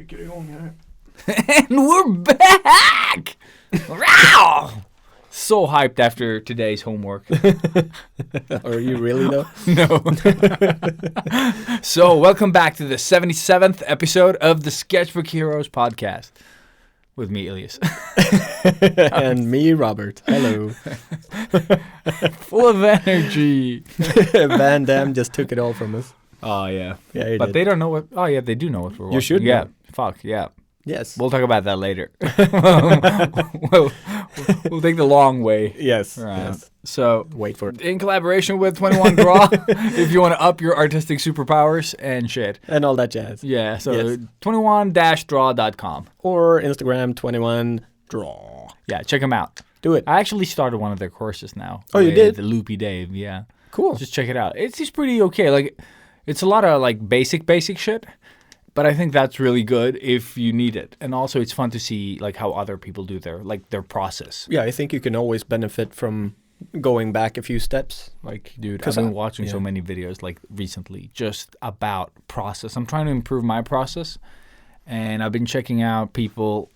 kickar igång här. And we're back! Wow! So hyped after today's homework. Are you really though? No. So, welcome back to the 77th episode of the Sketchbook Heroes podcast. With me, Ilias. And me, Robert. Hello. Full of energy. Van Damme just took it all from us. Oh, yeah. Yeah, he but did. they don't know what... Oh, yeah, they do know what we're watching. You should Yeah. know. Fuck, yeah. Yes. We'll talk about that later. we'll take the long way. Yes. Right. Yes. So, Wait for it. in collaboration with 21 Draw, if you want to up your artistic superpowers and shit. And all that jazz. Yeah, so Yes. 21-draw.com. Or Instagram 21draw. Yeah, check them out. Do it. I actually started one of their courses now. Oh, you with did? The Loopy Dave, yeah. Cool. Just check it out. It's pretty okay. Like, it's a lot of like basic shit. But I think that's really good if you need it. And also it's fun to see like how other people do their process. Yeah, I think you can always benefit from going back a few steps. Like, Dude, I've been watching so many videos like recently just about process. I'm trying to improve my process. And I've been checking out people's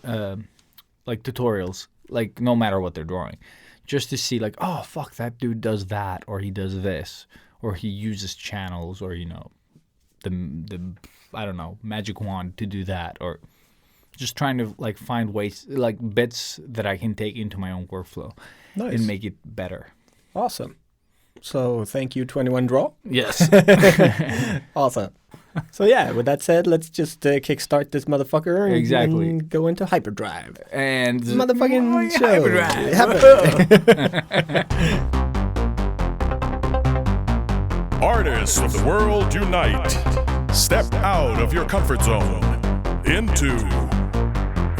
like tutorials, like no matter what they're drawing. Just to see like, oh, fuck, that dude does that, or he does this, or he uses channels, or, you know, the I don't know, magic wand to do that, or just trying to like find ways, like bits that I can take into my own workflow and make it better. Awesome. So thank you, 21draw. Yes. Awesome. So yeah, with that said, let's just kickstart this motherfucker and go into hyperdrive. And motherfucking show. Hyperdrive. Artists of the world unite. Step out of your comfort zone into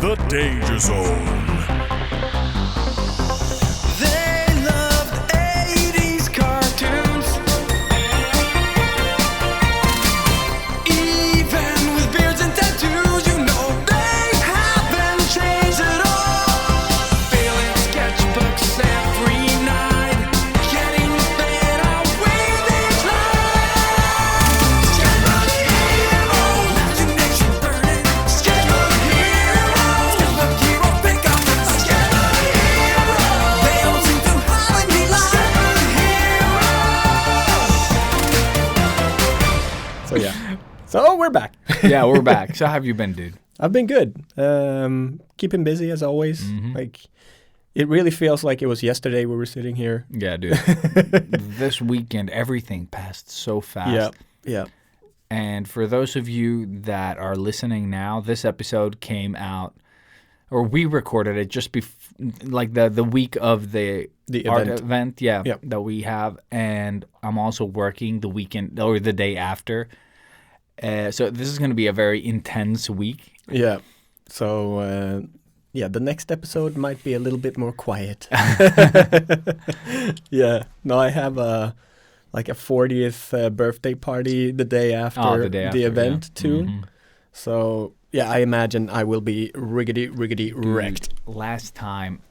the danger zone. They loved 80s cartoons. Even with beards and tattoos, you know they haven't changed at all. Filling sketchbooks every night, getting better with each line. Sketchbook hero, imagination burning. Sketchbook hero, sketchbook hero, pick up the sketchbook hero. They don't seem to have any line. Sketchbook hero. So yeah. So we're back. Yeah, we're back. So how have you been, dude? I've been good. Keeping busy as always. Like, it really feels like it was yesterday we were sitting here. Yeah, dude. This weekend, everything passed so fast. Yeah. Yeah. And for those of you that are listening now, this episode came out, or we recorded it just like the week of the art event, Yep. that we have. And I'm also working the weekend or the day after. So this is going to be a very intense week. Yeah. So yeah, the next episode might be a little bit more quiet. Yeah. No, I have a 40th birthday party the day after the event too. Mm-hmm. So yeah, I imagine I will be riggedy wrecked. Last time,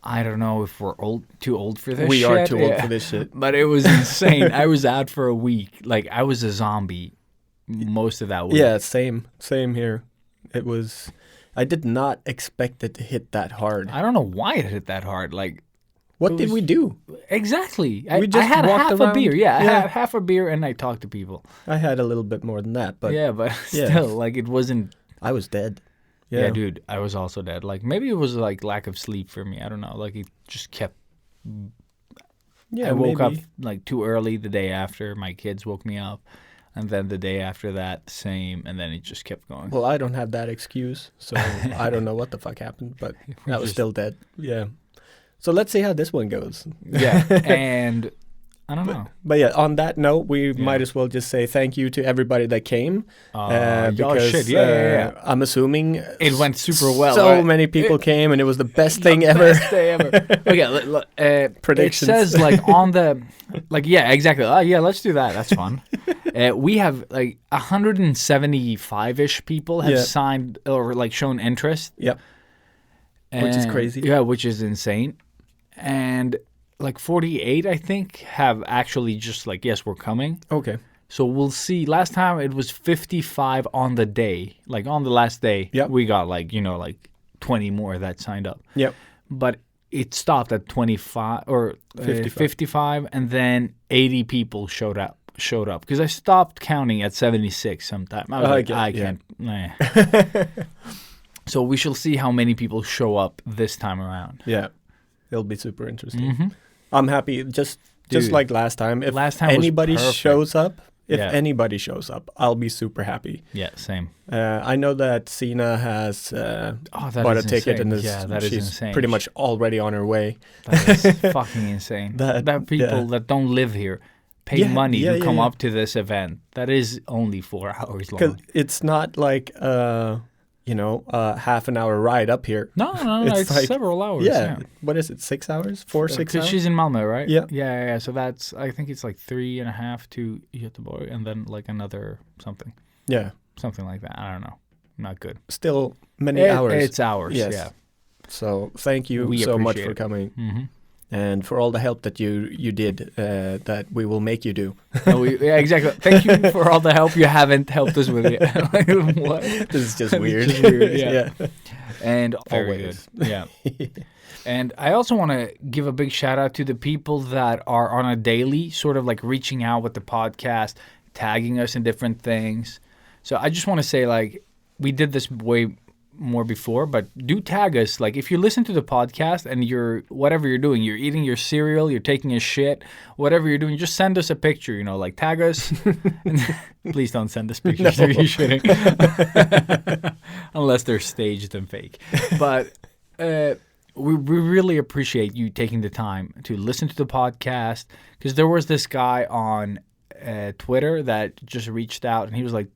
I don't know if we're too old for this shit. We are too old for this shit. But it was insane. I was out for a week. Like, I was a zombie most of that week. Yeah, same here. It was. I did not expect it to hit that hard. I don't know why it hit that hard. Like, what did we do? Exactly. We just I had walked half around. a beer. Yeah, I Yeah. had half a beer and I talked to people. I had a little bit more than that, but Yeah, but Yeah. still, like, it wasn't. I was dead. Yeah, dude, I was also dead. Like, maybe it was like lack of sleep for me. I don't know. Like, it just kept. Yeah, I woke up maybe. like too early the day after. My kids woke me up. And then the day after that, same. And then it just kept going. Well, I don't have that excuse, so I don't know what the fuck happened, but I was still dead. Yeah. So let's see how this one goes. Yeah, and I don't know. But yeah, on that note, we might as well just say thank you to everybody that came. Because shit, yeah. I'm assuming It went super well. So right? many people came, and it was the best thing ever. Best day ever. Okay, Predictions. It says like on the, like, yeah, exactly. Oh, yeah, let's do that. That's fun. We have like 175-ish people have signed or like shown interest. Yep. Which is crazy. Yeah, which is insane. And like 48, I think, have actually just like, yes, we're coming. Okay. So we'll see. Last time it was 55 on the day. Like on the last day, we got like 20 more that signed up. Yep. But it stopped at 25 or 55, and then 80 people showed up because I stopped counting at 76 sometime. I was I can't. Nah. So we shall see how many people show up this time around. Yeah, it'll be super interesting. I'm happy. Just like last time. If anybody shows up. If anybody shows up, I'll be super happy. Yeah, same. I know that Sina has bought a ticket, and she's insane. Pretty much already on her way. That is fucking insane. That people that don't live here pay money to come up to this event. That is only 4 hours long. Because it's not like half an hour ride up here. No, it's like, several hours. Yeah. What is it? 6 hours? 4, 6 hours? Because she's in Malmö, right? Yeah. Yeah. So I think it's like 3.5 to Göteborg, and then like another something. Yeah. Something like that. I don't know. Not good. Still many hours. It's hours. Yes. Yeah. So thank you so much for coming. And for all the help that you did, that we will make you do. Exactly. Thank you for all the help you haven't helped us with yet. What? This is just weird. Yeah. And very good. Yeah. And I also want to give a big shout out to the people that are on a daily sort of like reaching out with the podcast, tagging us in different things. So I just want to say, like, we did this way more before, but do tag us. Like, if you listen to the podcast and whatever you're doing, you're eating your cereal, you're taking a shit, whatever you're doing, just send us a picture, like tag us. Please don't send us pictures. No. You shouldn't. Unless they're staged and fake. But we really appreciate you taking the time to listen to the podcast, because there was this guy on Twitter that just reached out, and he was like,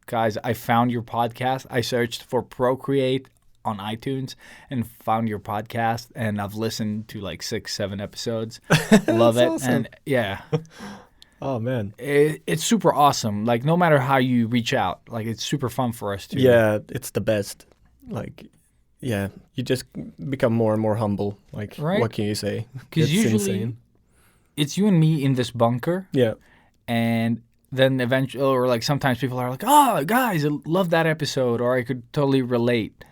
guys, I found your podcast. I searched for Procreate on iTunes and found your podcast, and I've listened to like 6-7 episodes. Love it. Awesome. And yeah. Oh, man. It's super awesome. Like, no matter how you reach out, like, it's super fun for us too. Yeah, it's the best. Like, yeah, you just become more and more humble. Like, right? What can you say? Because usually insane. It's you and me in this bunker. Yeah. And then eventually, or like sometimes people are like, oh, guys, I love that episode, or I could totally relate.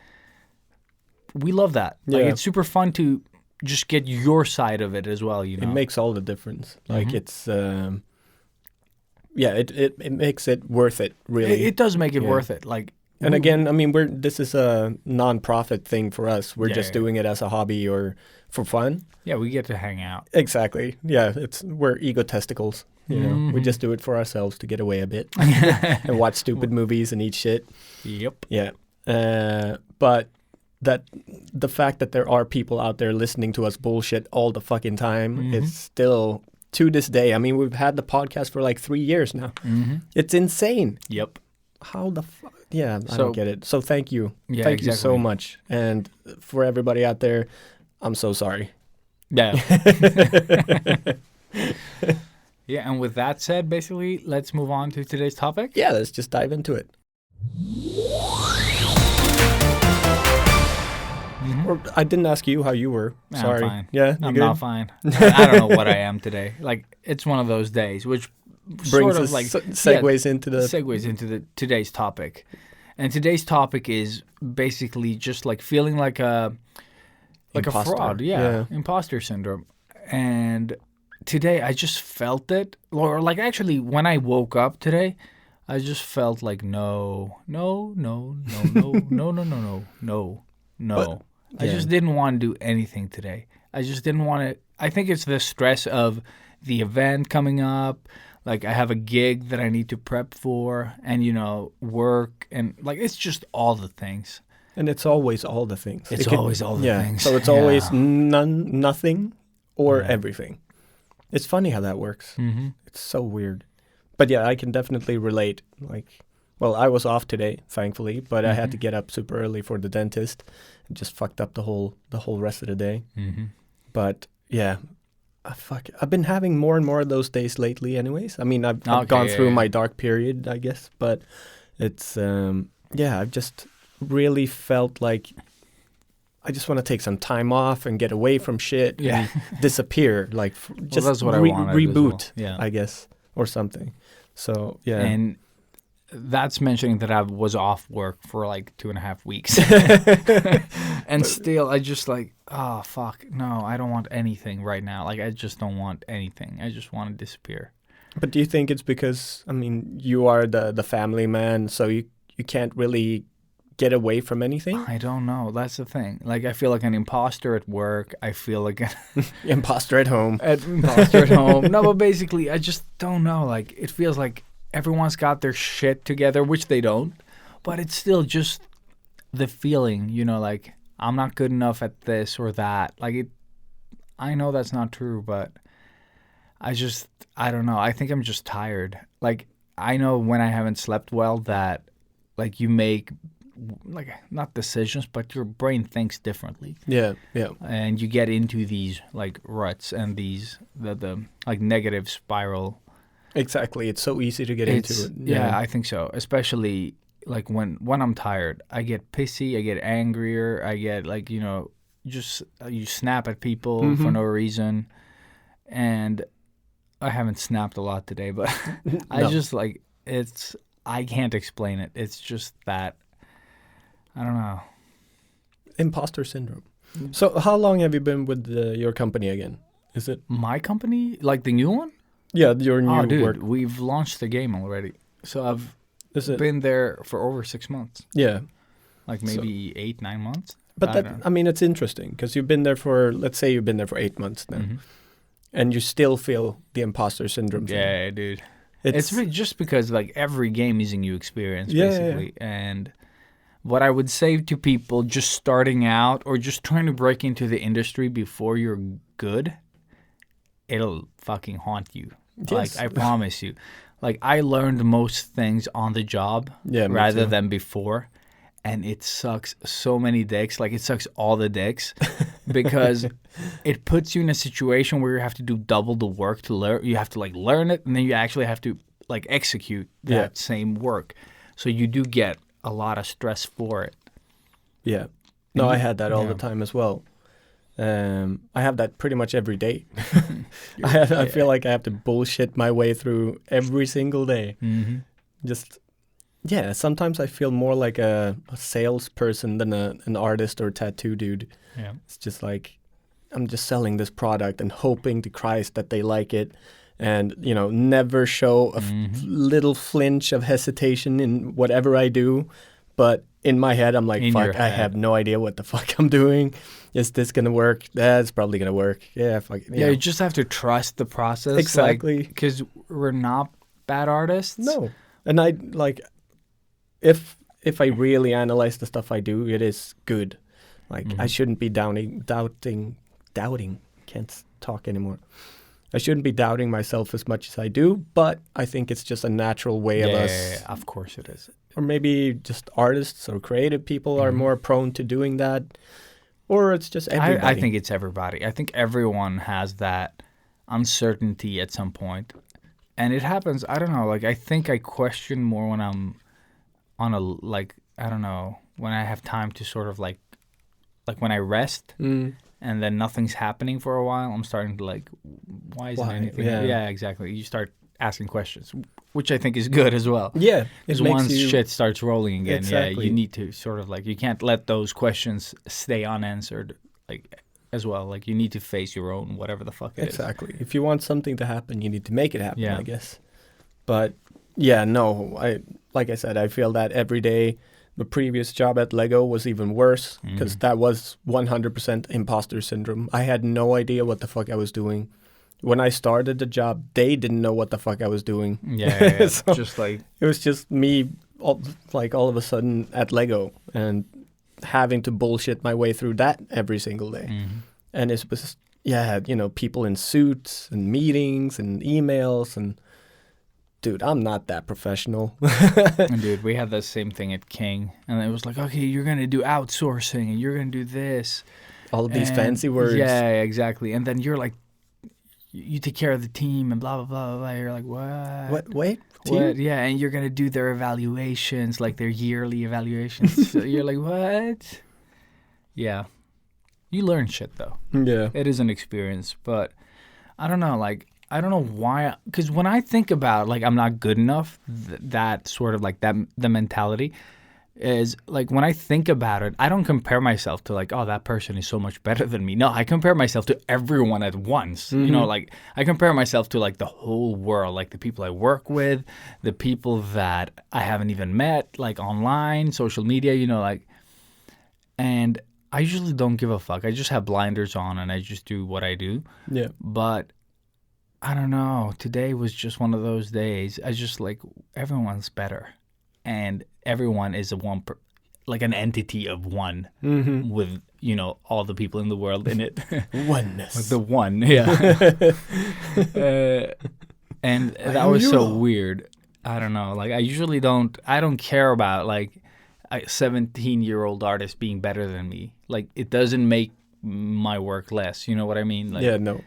We love that. Yeah. Like, it's super fun to just get your side of it as well, It makes all the difference. Like, it's, it makes it worth it, really. It does make it worth it. Like, and again, I mean, this is a non-profit thing for us. We're just doing it as a hobby or for fun. Yeah, we get to hang out. Exactly. Yeah, we're egotisticals. We just do it for ourselves to get away a bit and watch stupid movies and eat shit. Yep. Yeah. But the fact that there are people out there listening to us bullshit all the fucking time is still, to this day, I mean, we've had the podcast for like 3 years now. It's insane. Yep. How the fuck? Yeah, I don't get it. So thank you. Yeah, thank you so much. And for everybody out there, I'm so sorry. Yeah. Yeah, and with that said, basically, let's move on to today's topic. Yeah, let's just dive into it. Or, I didn't ask you how you were. Sorry. I'm fine. Yeah, I'm not fine. I don't know what I am today. Like, it's one of those days, which brings sort of us like segues into the today's topic. And today's topic is basically just like feeling like a fraud. Yeah, imposter syndrome. And today I just felt it, or like actually when I woke up today, I just felt like no. I just didn't want to do anything today. I just didn't want to. I think it's the stress of the event coming up. Like, I have a gig that I need to prep for, and work, and like, it's just all the things. And it's always all the things. It's always all the things. So it's always nothing or everything. It's funny how that works. It's so weird. But yeah, I can definitely relate. Like, well, I was off today, thankfully, but I had to get up super early for the dentist. It just fucked up the whole rest of the day. But yeah, I've been having more and more of those days lately anyways. I mean, I've gone through my dark period, I guess, but it's, I've just really felt like I just want to take some time off and get away from shit and disappear, like just that's what I wanted reboot, as well. I guess, or something. So yeah. And that's mentioning that I was off work for like 2.5 weeks. And still, I just like, oh, fuck. No, I don't want anything right now. Like, I just don't want anything. I just want to disappear. But do you think it's because, I mean, you are the family man, so you can't really get away from anything? I don't know. That's the thing. Like, I feel like an imposter at work. I feel like an Imposter at home. imposter at home. No, but basically, I just don't know. Like, it feels like everyone's got their shit together, which they don't. But it's still just the feeling, you know, like, I'm not good enough at this or that. Like, I know that's not true, but I don't know. I think I'm just tired. Like, I know when I haven't slept well that, like, you make, like, not decisions, but your brain thinks differently. Yeah. And you get into these, like, ruts and these, the like, negative spiral. Exactly. It's so easy to get into it. Yeah, I think so. Especially, like, when I'm tired. I get pissy. I get angrier. I get, like, you know, just, you snap at people for no reason. And I haven't snapped a lot today, but I just like I can't explain it. It's just that, I don't know. Impostor syndrome. So how long have you been with your company again? Is it my company? Like the new one? Yeah, your new Oh, dude, work. we've launched the game already. So I've Is it? been there for over 6 months. Yeah. Like maybe 8-9 months. But I mean, it's interesting because you've been there for, let's say you've been there for 8 months now. And you still feel the imposter syndrome thing. Yeah, dude. It's just because, like, every game is a new experience, basically. Yeah. And what I would say to people just starting out or just trying to break into the industry before you're good, it'll fucking haunt you. Yes. Like, I promise you. Like, I learned most things on the job rather than before. And it sucks so many dicks. Like, it sucks all the dicks because it puts you in a situation where you have to do double the work to learn. You have to, like, learn it, and then you actually have to, like, execute that same work. So you do get a lot of stress for it. Yeah. No, I had that all the time as well. I have that pretty much every day. I feel like I have to bullshit my way through every single day. Just... Yeah, sometimes I feel more like a salesperson than an artist or tattoo dude. Yeah. It's just like, I'm just selling this product and hoping to Christ that they like it and, you know, never show a little flinch of hesitation in whatever I do. But in my head, I'm like, fuck, I have no idea what the fuck I'm doing. Is this going to work? That's probably going to work. Yeah, fuck. Yeah, you just have to trust the process. Exactly. Because we're not bad artists. No. And I, like... If I really analyze the stuff I do, it is good. Like, I shouldn't be doubting. Can't talk anymore. I shouldn't be doubting myself as much as I do, but I think it's just a natural way of us. Yeah, of course it is. Or maybe just artists or creative people are more prone to doing that. Or it's just everybody. I think it's everybody. I think everyone has that uncertainty at some point. And it happens, I don't know, like, I think I question more when I'm on a, like, I don't know, when I have time to sort of like when I rest and then nothing's happening for a while, I'm starting to like, why isn't anything? Yeah, exactly. You start asking questions, which I think is good as well. Yeah. Because once shit starts rolling again, exactly. You need to sort of like, you can't let those questions stay unanswered, like, as well. Like, you need to face your own whatever the fuck it is. Exactly. If you want something to happen, you need to make it happen, I guess. But... yeah, no, like I said, I feel that every day. The previous job at Lego was even worse because that was 100% imposter syndrome. I had no idea what the fuck I was doing. When I started the job, they didn't know what the fuck I was doing. Yeah. So just like... it was just me, all of a sudden at Lego and having to bullshit my way through that every single day. And it was, you know, people in suits and meetings and emails and... Dude, I'm not that professional. Dude, we had the same thing at King. And it was like, okay, you're going to do outsourcing and you're going to do this. All of these fancy words. Yeah, exactly. And then you're like, you take care of the team and blah, blah, blah, blah, blah. You're like, what? What? Wait? What? Yeah, and you're going to do their evaluations, like their yearly evaluations. So you're like, what? Yeah. You learn shit, though. Yeah. It is an experience. But I don't know, like, I don't know why, because when I think about like I'm not good enough, that sort of like that the mentality is like when I think about it, I don't compare myself to like, oh, that person is so much better than me. No, I compare myself to everyone at once. You know, like I compare myself to like the whole world, like the people I work with, the people that I haven't even met, like online, social media, you know, like, and I usually don't give a fuck. I just have blinders on and I just do what I do. Yeah. But I don't know. Today was just one of those days. I just like everyone's better, and everyone is like an entity of one with all the people in the world in it. Oneness. With the one, yeah. And that was so weird. I don't know. Like I don't care about like a 17-year-old artist being better than me. Like it doesn't make my work less, you know what I mean? Like, yeah, no.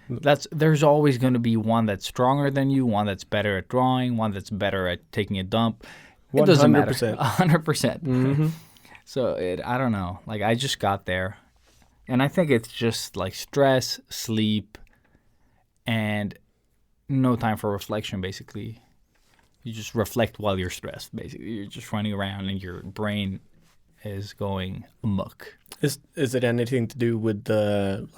There's always going to be one that's stronger than you, one that's better at drawing, one that's better at taking a dump. It doesn't matter. 100%. So I don't know. Like I just got there, and I think it's just like stress, sleep, and no time for reflection. Basically, you just reflect while you're stressed. Basically, you're just running around, and your brain is going amok. Is it anything to do with the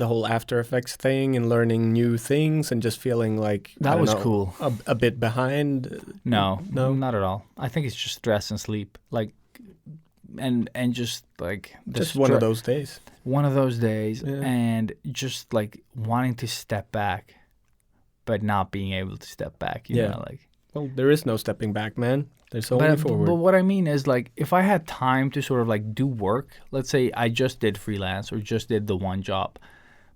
whole After Effects thing and learning new things and just feeling like that was cool, a bit behind? No, not at all. I think it's just stress and sleep, like, and just like just one of those days. One of those days, yeah. And just like wanting to step back, but not being able to step back. You know, like. Well, there is no stepping back, man. There's only forward. But what I mean is, like, if I had time to sort of, like, do work, let's say I just did freelance or just did the one job,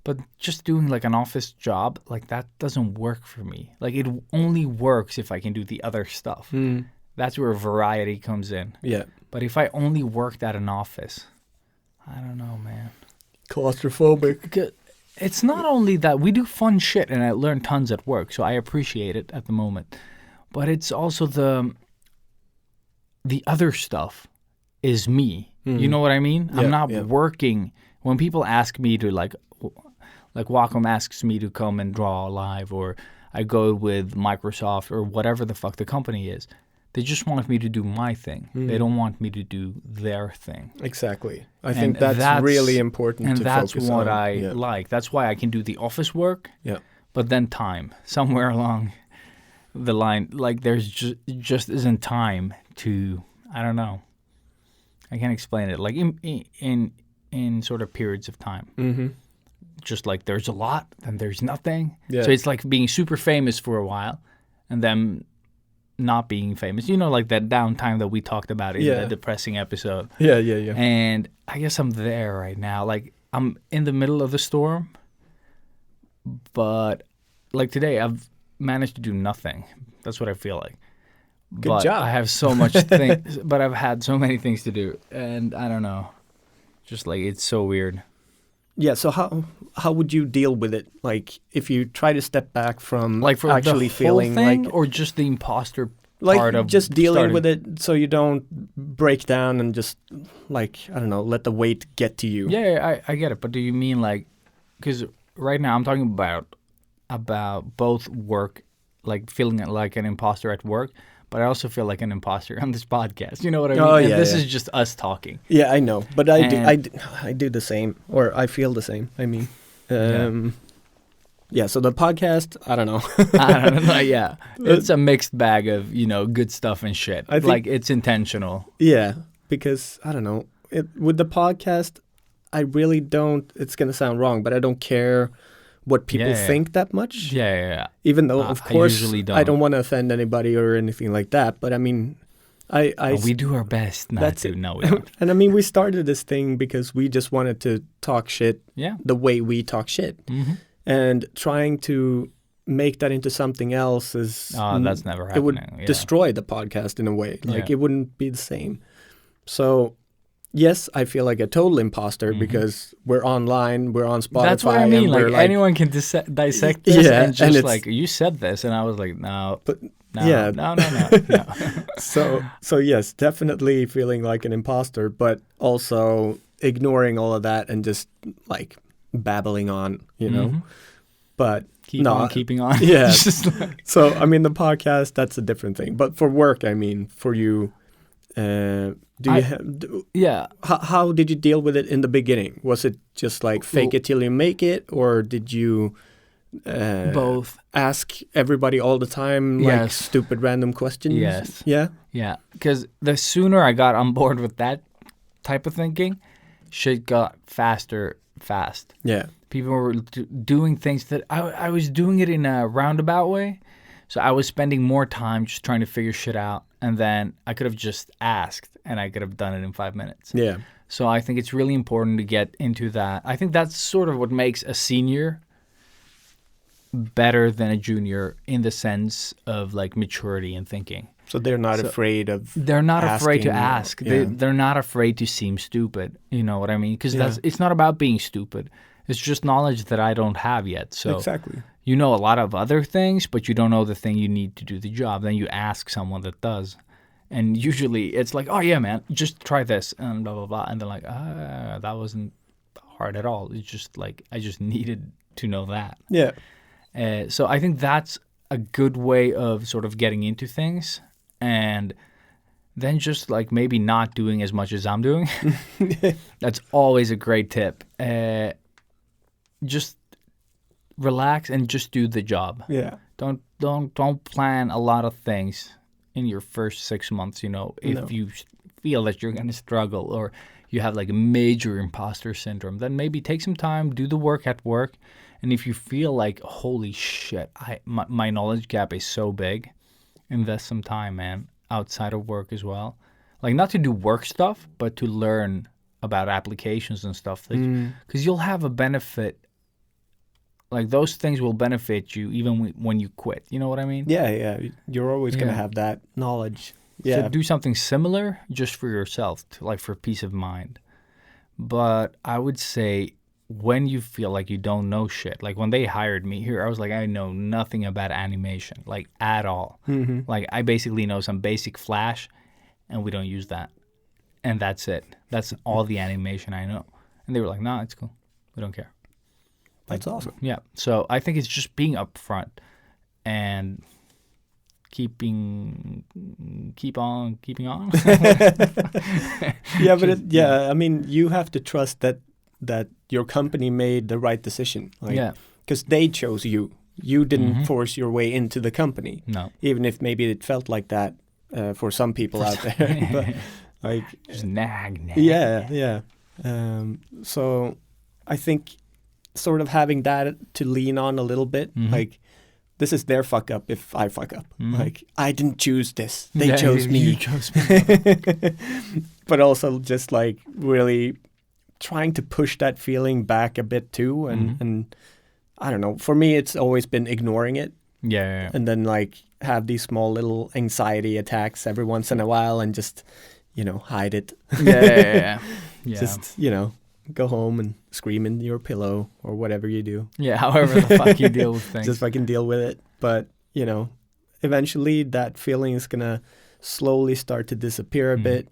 but just doing, like, an office job, like, that doesn't work for me. Like, it only works if I can do the other stuff. That's where variety comes in. Yeah. But if I only worked at an office, I don't know, man. Claustrophobic. It's not only that. We do fun shit, and I learn tons at work, so I appreciate it at the moment. But it's also the other stuff is me. You know what I mean? Yeah, I'm not working. When people ask me to like Wacom asks me to come and draw live, or I go with Microsoft or whatever the fuck the company is, they just want me to do my thing. They don't want me to do their thing. Exactly. I think that's really important to focus on. And that's what I like. That's why I can do the office work. Yeah. But then time, somewhere along the line, like there's just isn't time to, I don't know, I can't explain it, like in sort of periods of time. Just like there's a lot and there's nothing. So it's like being super famous for a while and then not being famous, you know, like that downtime that we talked about in the depressing episode. Yeah. And I guess I'm there right now. Like I'm in the middle of the storm, but like today I've managed to do nothing. That's what I feel like. Good job. I have so much things, but I've had so many things to do, and I don't know. Just like it's so weird. Yeah. So how would you deal with it? Like if you try to step back from like for actually the feeling whole thing, like, or just the imposter like part of just dealing starting with it, so you don't break down and just like I don't know, let the weight get to you. Yeah, I get it. But do you mean like because right now I'm talking about both work, like feeling like an imposter at work, but I also feel like an imposter on this podcast. You know what I mean? Oh, and yeah, this yeah. is just us talking. Yeah, I know, but I do the same, or I feel the same. I mean, yeah. So the podcast, I don't know. I don't know. Yeah, it's a mixed bag of good stuff and shit. I think, like it's intentional. Yeah, because I don't know. With the podcast, I really don't. It's gonna sound wrong, but I don't care what people think that much. Yeah. Even though, of course, I don't want to offend anybody or anything like that. But I mean, we do our best not to. No, we don't. And I mean, we started this thing because we just wanted to talk shit the way we talk shit. Mm-hmm. And trying to make that into something else is... that's never happening. It would destroy the podcast in a way. Like, it wouldn't be the same. So... Yes, I feel like a total imposter because we're online, we're on Spotify. That's what I mean. Like anyone can dissect this and just like, you said this. And I was like, no. So yes, definitely feeling like an imposter, but also ignoring all of that and just like babbling on, you know. But keep No, on keeping on. yeah. Just like, So, I mean, the podcast, that's a different thing. But for work, I mean, for you, do you have... yeah. How did you deal with it in the beginning? Was it just like fake it till you make it? Or did you... Both. Ask everybody all the time, like Yes. stupid random questions? Yes. Yeah? Yeah. Because the sooner I got on board with that type of thinking, shit got faster fast. Yeah. People were doing things that I was doing it in a roundabout way. So I was spending more time just trying to figure shit out. And then I could have just asked and I could have done it in 5 minutes. Yeah. So I think it's really important to get into that. I think that's sort of what makes a senior better than a junior in the sense of like maturity and thinking. So they're not afraid of... They're not afraid to asking, ask. yeah. They're not afraid to seem stupid. You know what I mean? Because it's not about being stupid. It's just knowledge that I don't have yet. So Exactly. you know a lot of other things, but you don't know the thing you need to do the job. Then you ask someone that does. And usually it's like, oh, yeah, man, just try this and blah, blah, blah. And they're like, that wasn't hard at all. It's just like I just needed to know that. Yeah. So I think that's a good way of sort of getting into things. And then just like maybe not doing as much as I'm doing. That's always a great tip. Just relax and just do the job. Yeah. Don't plan a lot of things in your first 6 months, you know, if you feel that you're going to struggle or you have like a major imposter syndrome, then maybe take some time, do the work at work. And if you feel like, holy shit, my knowledge gap is so big, invest some time, man, outside of work as well. Like not to do work stuff, but to learn about applications and stuff. Because you'll have a benefit. Like those things will benefit you even when you quit. You know what I mean? Yeah, yeah. You're always going to have that knowledge. Yeah. So do something similar just for yourself, like for peace of mind. But I would say when you feel like you don't know shit, like when they hired me here, I was like, I know nothing about animation, like at all. Mm-hmm. Like I basically know some basic Flash and we don't use that. And that's it. That's all the animation I know. And they were like, nah, it's cool. We don't care. That's awesome. Yeah. So I think it's just being upfront and keep on keeping on. Yeah, but I mean, you have to trust that your company made the right decision. Like, Yeah. Because they chose you. You didn't force your way into the company. No. Even if maybe it felt like that for some people out there. But like, Just nag. yeah, yeah. So I think sort of having that to lean on a little bit, like this is their fuck up if I fuck up. Like I didn't choose this. They chose me. You chose me. But also just like really trying to push that feeling back a bit too. And I don't know, for me, it's always been ignoring it. Yeah. And then like have these small little anxiety attacks every once in a while and just, hide it. Yeah. Just, go home and scream in your pillow or whatever you do. Yeah, however the fuck you deal with things. Just fucking deal with it. But, eventually that feeling is going to slowly start to disappear a bit.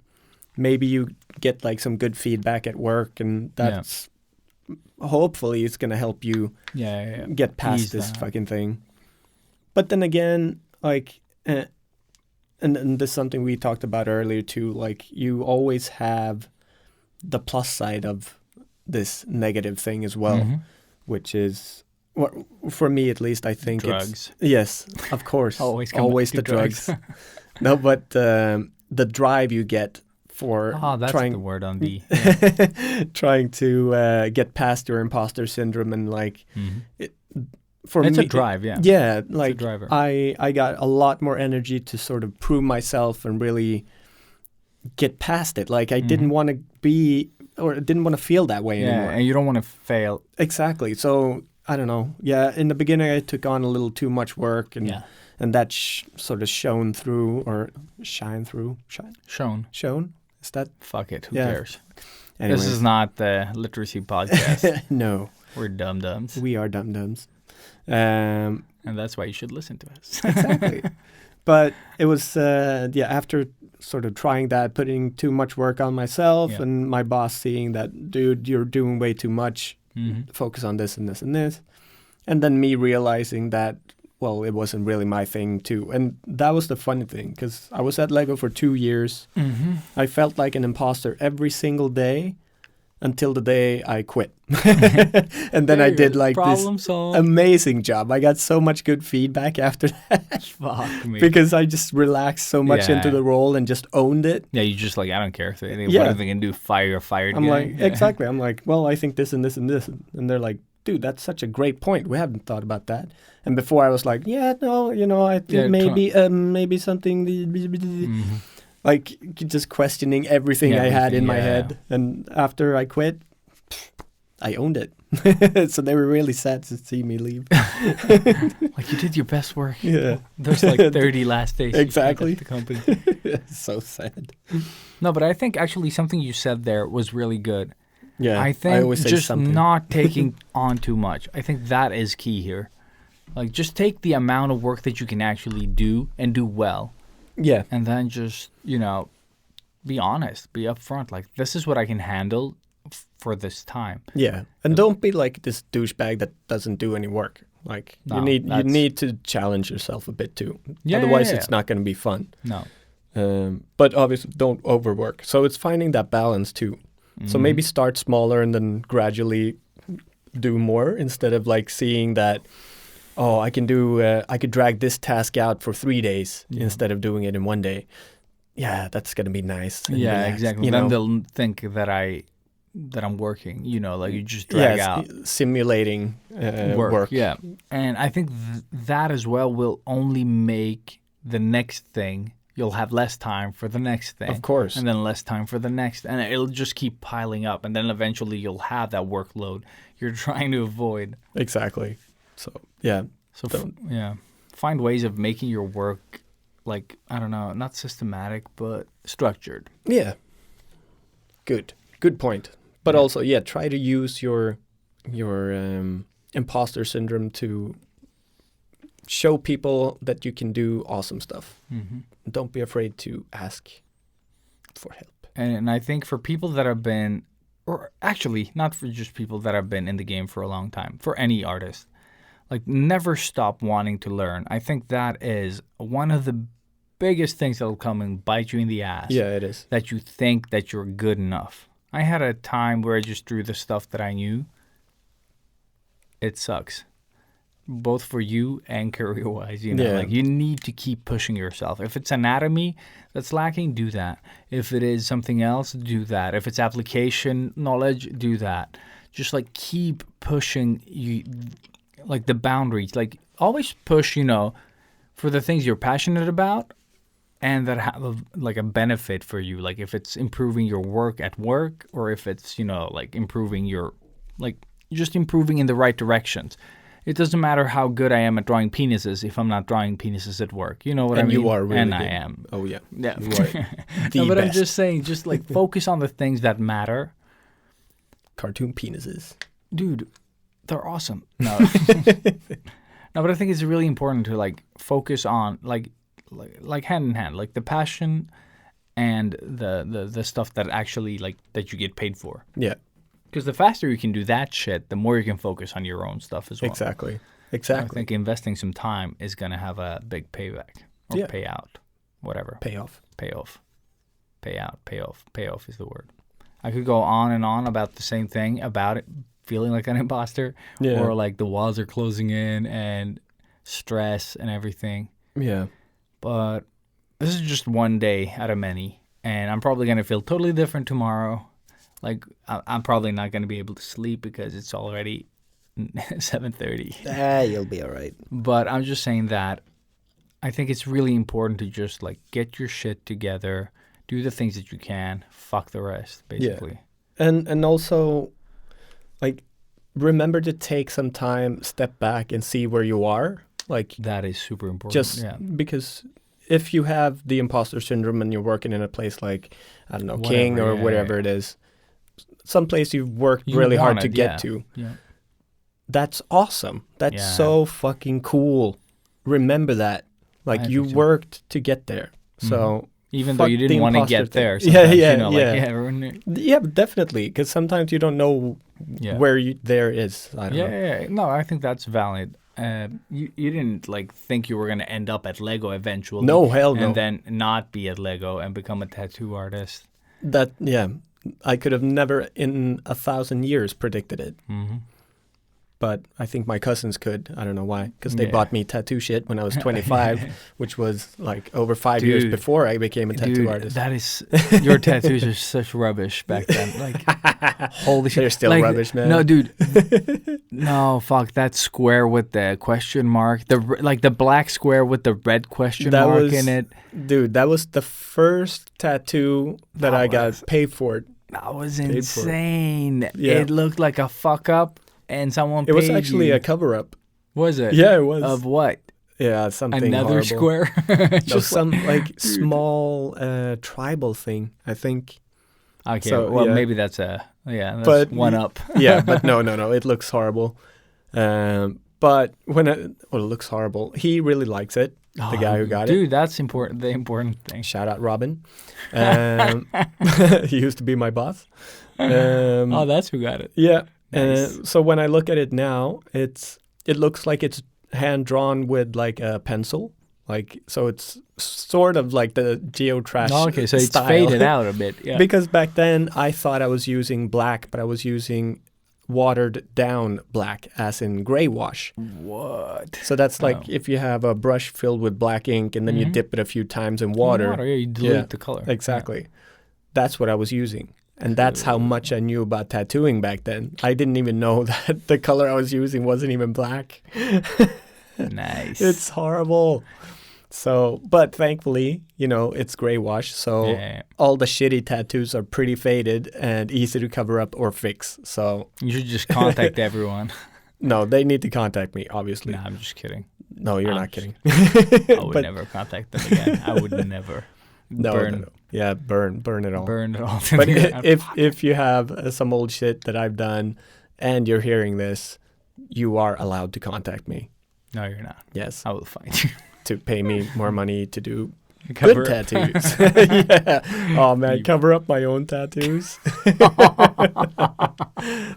Maybe you get like some good feedback at work and that's hopefully it's going to help you get past Ease this that. fucking thing. But then again, like, and this is something we talked about earlier too, like you always have the plus side of this negative thing as well, which is, well, for me at least, I think drugs. Yes, of course. Always the drugs. No, but the drive you get for that's trying the word on the trying to get past your imposter syndrome and like for it's me, a drive, yeah. Yeah, like driver. I got a lot more energy to sort of prove myself and really get past it. Like I didn't want to be or didn't want to feel that way anymore. And you don't want to fail. Exactly. So I don't know. Yeah, in the beginning I took on a little too much work and that sort of shone through or shine through. Shown. Is that? Fuck it. Who Yeah. cares? Anyways. This is not the literacy podcast. No, We're dum-dums. we are dum-dums. And that's why you should listen to us. Exactly. But it was, after sort of trying that, putting too much work on myself and my boss seeing that, dude, you're doing way too much. Focus on this and this and this. And then me realizing that, well, it wasn't really my thing too. And that was the funny thing, because I was at Lego for 2 years. I felt like an imposter every single day until the day I quit. And then I did like this amazing job. I got so much good feedback after that. Fuck me. Because I just relaxed so much into the role and just owned it. Yeah, you just like, I don't care. What are they going to do? Fired I'm like, exactly. I'm like, well, I think this and this and this. And they're like, dude, that's such a great point. We haven't thought about that. And before I was like, yeah, no, I think maybe something... Like, just questioning everything I had in my head. And after I quit, I owned it. So they were really sad to see me leave. Like, you did your best work. Yeah. There's like 30 last days. Exactly. At the company. So sad. No, but I think actually something you said there was really good. Yeah. I think always say just something. not taking on too much. I think that is key here. Like, just take the amount of work that you can actually do and do well. Yeah. And then just, be honest, be upfront. Like, this is what I can handle for this time. Yeah. And don't be like this douchebag that doesn't do any work. Like, you need to challenge yourself a bit too. Yeah, Otherwise, it's not going to be fun. No. But obviously, don't overwork. So it's finding that balance too. So maybe start smaller and then gradually do more, instead of like seeing that, oh, I could drag this task out for 3 days instead of doing it in 1 day. Yeah, that's gonna be nice. Yeah, relaxed, exactly. Then they'll think that I'm working. Like you just drag out. Simulating work. Yeah, and I think that as well will only make the next thing. You'll have less time for the next thing. Of course. And then less time for the next. And it'll just keep piling up. And then eventually you'll have that workload you're trying to avoid. Exactly. So, yeah. So, find ways of making your work, like, I don't know, not systematic, but structured. Yeah. Good point. But also, try to use your imposter syndrome to show people that you can do awesome stuff. Don't be afraid to ask for help. And I think for people that have been, or actually not for just people that have been in the game for a long time, for any artist, like, never stop wanting to learn. I think that is one of the biggest things that'll come and bite you in the ass. Yeah, it is. That you think that you're good enough. I had a time where I just drew the stuff that I knew. It sucks. Both for you and career-wise, like, you need to keep pushing yourself. If it's anatomy that's lacking, do that. If it is something else, do that. If it's application knowledge, do that. Just like keep pushing like the boundaries. Like, always push, for the things you're passionate about and that have like a benefit for you. Like, if it's improving your work at work, or if it's, like improving your, like, just improving in the right directions. It doesn't matter how good I am at drawing penises if I'm not drawing penises at work. You know what I mean? And you are really and good. I am. Oh, yeah. Yeah. You are the but best. I'm just saying, just like focus on the things that matter. Cartoon penises. Dude, they're awesome. No. No, but I think it's really important to like focus on like hand in hand, like the passion and the stuff that actually like that you get paid for. Yeah. Because the faster you can do that shit, the more you can focus on your own stuff as well. Exactly. I think investing some time is going to have a big payback or payout, whatever. Payoff. Payoff is the word. I could go on and on about the same thing, about it feeling like an imposter, or like the walls are closing in and stress and everything. Yeah. But this is just one day out of many, and I'm probably going to feel totally different tomorrow. Like, I'm probably not going to be able to sleep because it's already 7:30. You'll be all right. But I'm just saying that I think it's really important to just, like, get your shit together, do the things that you can, fuck the rest, basically. Yeah. And also, like, remember to take some time, step back, and see where you are. Like, that is super important. Just because if you have the imposter syndrome and you're working in a place like, I don't know, King or whatever it is, some place you've worked really hard to get to. Yeah. That's awesome. That's so fucking cool. Remember that. Like, you worked to get there. So Even though fuck you the didn't want to imposter get there. thing. Yeah, sometimes, yeah, you know, yeah. Like, yeah, everyone knew- Yeah, definitely. Because sometimes you don't know Yeah. where there is. I don't Yeah, know. yeah, yeah. No, I think that's valid. You didn't like think you were gonna end up at Lego eventually. No, hell no. And then not be at Lego and become a tattoo artist. That, yeah. I could have never in 1,000 years predicted it. Mm-hmm. But I think my cousins could. I don't know why. Because they Yeah. bought me tattoo shit when I was 25, which was like over 5 years Dude. before I became a tattoo Dude, artist. that is your tattoos are such rubbish back then. Like, holy shit, They're still like, rubbish, man. No, dude, no, fuck that square with the question mark, the black square with the red question That mark was- in it. Dude, that was the first tattoo that I got paid for. That was for it. insane. Yeah. It looked like a fuck up, and someone. It was paid actually you. a cover-up. Was it? Yeah, it was. Of what? Yeah, something Another horrible. square. No, Just some like small tribal thing, I think. okay. so, well, yeah. maybe that's that's But one up. Yeah, but no, it looks horrible. But it looks horrible. He really likes it. The guy who got it. Dude, that's important. The important thing. Shout out Robin. He used to be my boss. Oh, that's who got it. Yeah. Nice. So when I look at it now, it looks like it's hand drawn with like a pencil. Like, so it's sort of like the geotrash Oh, okay, so it's style. faded out a bit. Yeah. Because back then I thought I was using black, but I was using watered down black, as in gray wash. What? So that's like Oh. if you have a brush filled with black ink and then you dip it a few times in water. Yeah, you dilute Yeah, the color. Exactly. That's what I was using. And that's how much I knew about tattooing back then. I didn't even know that the color I was using wasn't even black. Nice. It's horrible. So, but thankfully, it's gray wash. So Yeah. all the shitty tattoos are pretty faded and easy to cover up or fix. So You should just contact everyone. no, they need to contact me, obviously. Nah, I'm just kidding. No, you're I'm not just- kidding. I would But- never contact them again. I would never. No, burn, no. Yeah, burn it all. burn it all. to But the ground. if you have some old shit that I've done and you're hearing this, you are allowed to contact me. No, you're not. Yes, I will find you. to pay me more money to do Cover good up. tattoos. Yeah. Oh man, cover up my own tattoos.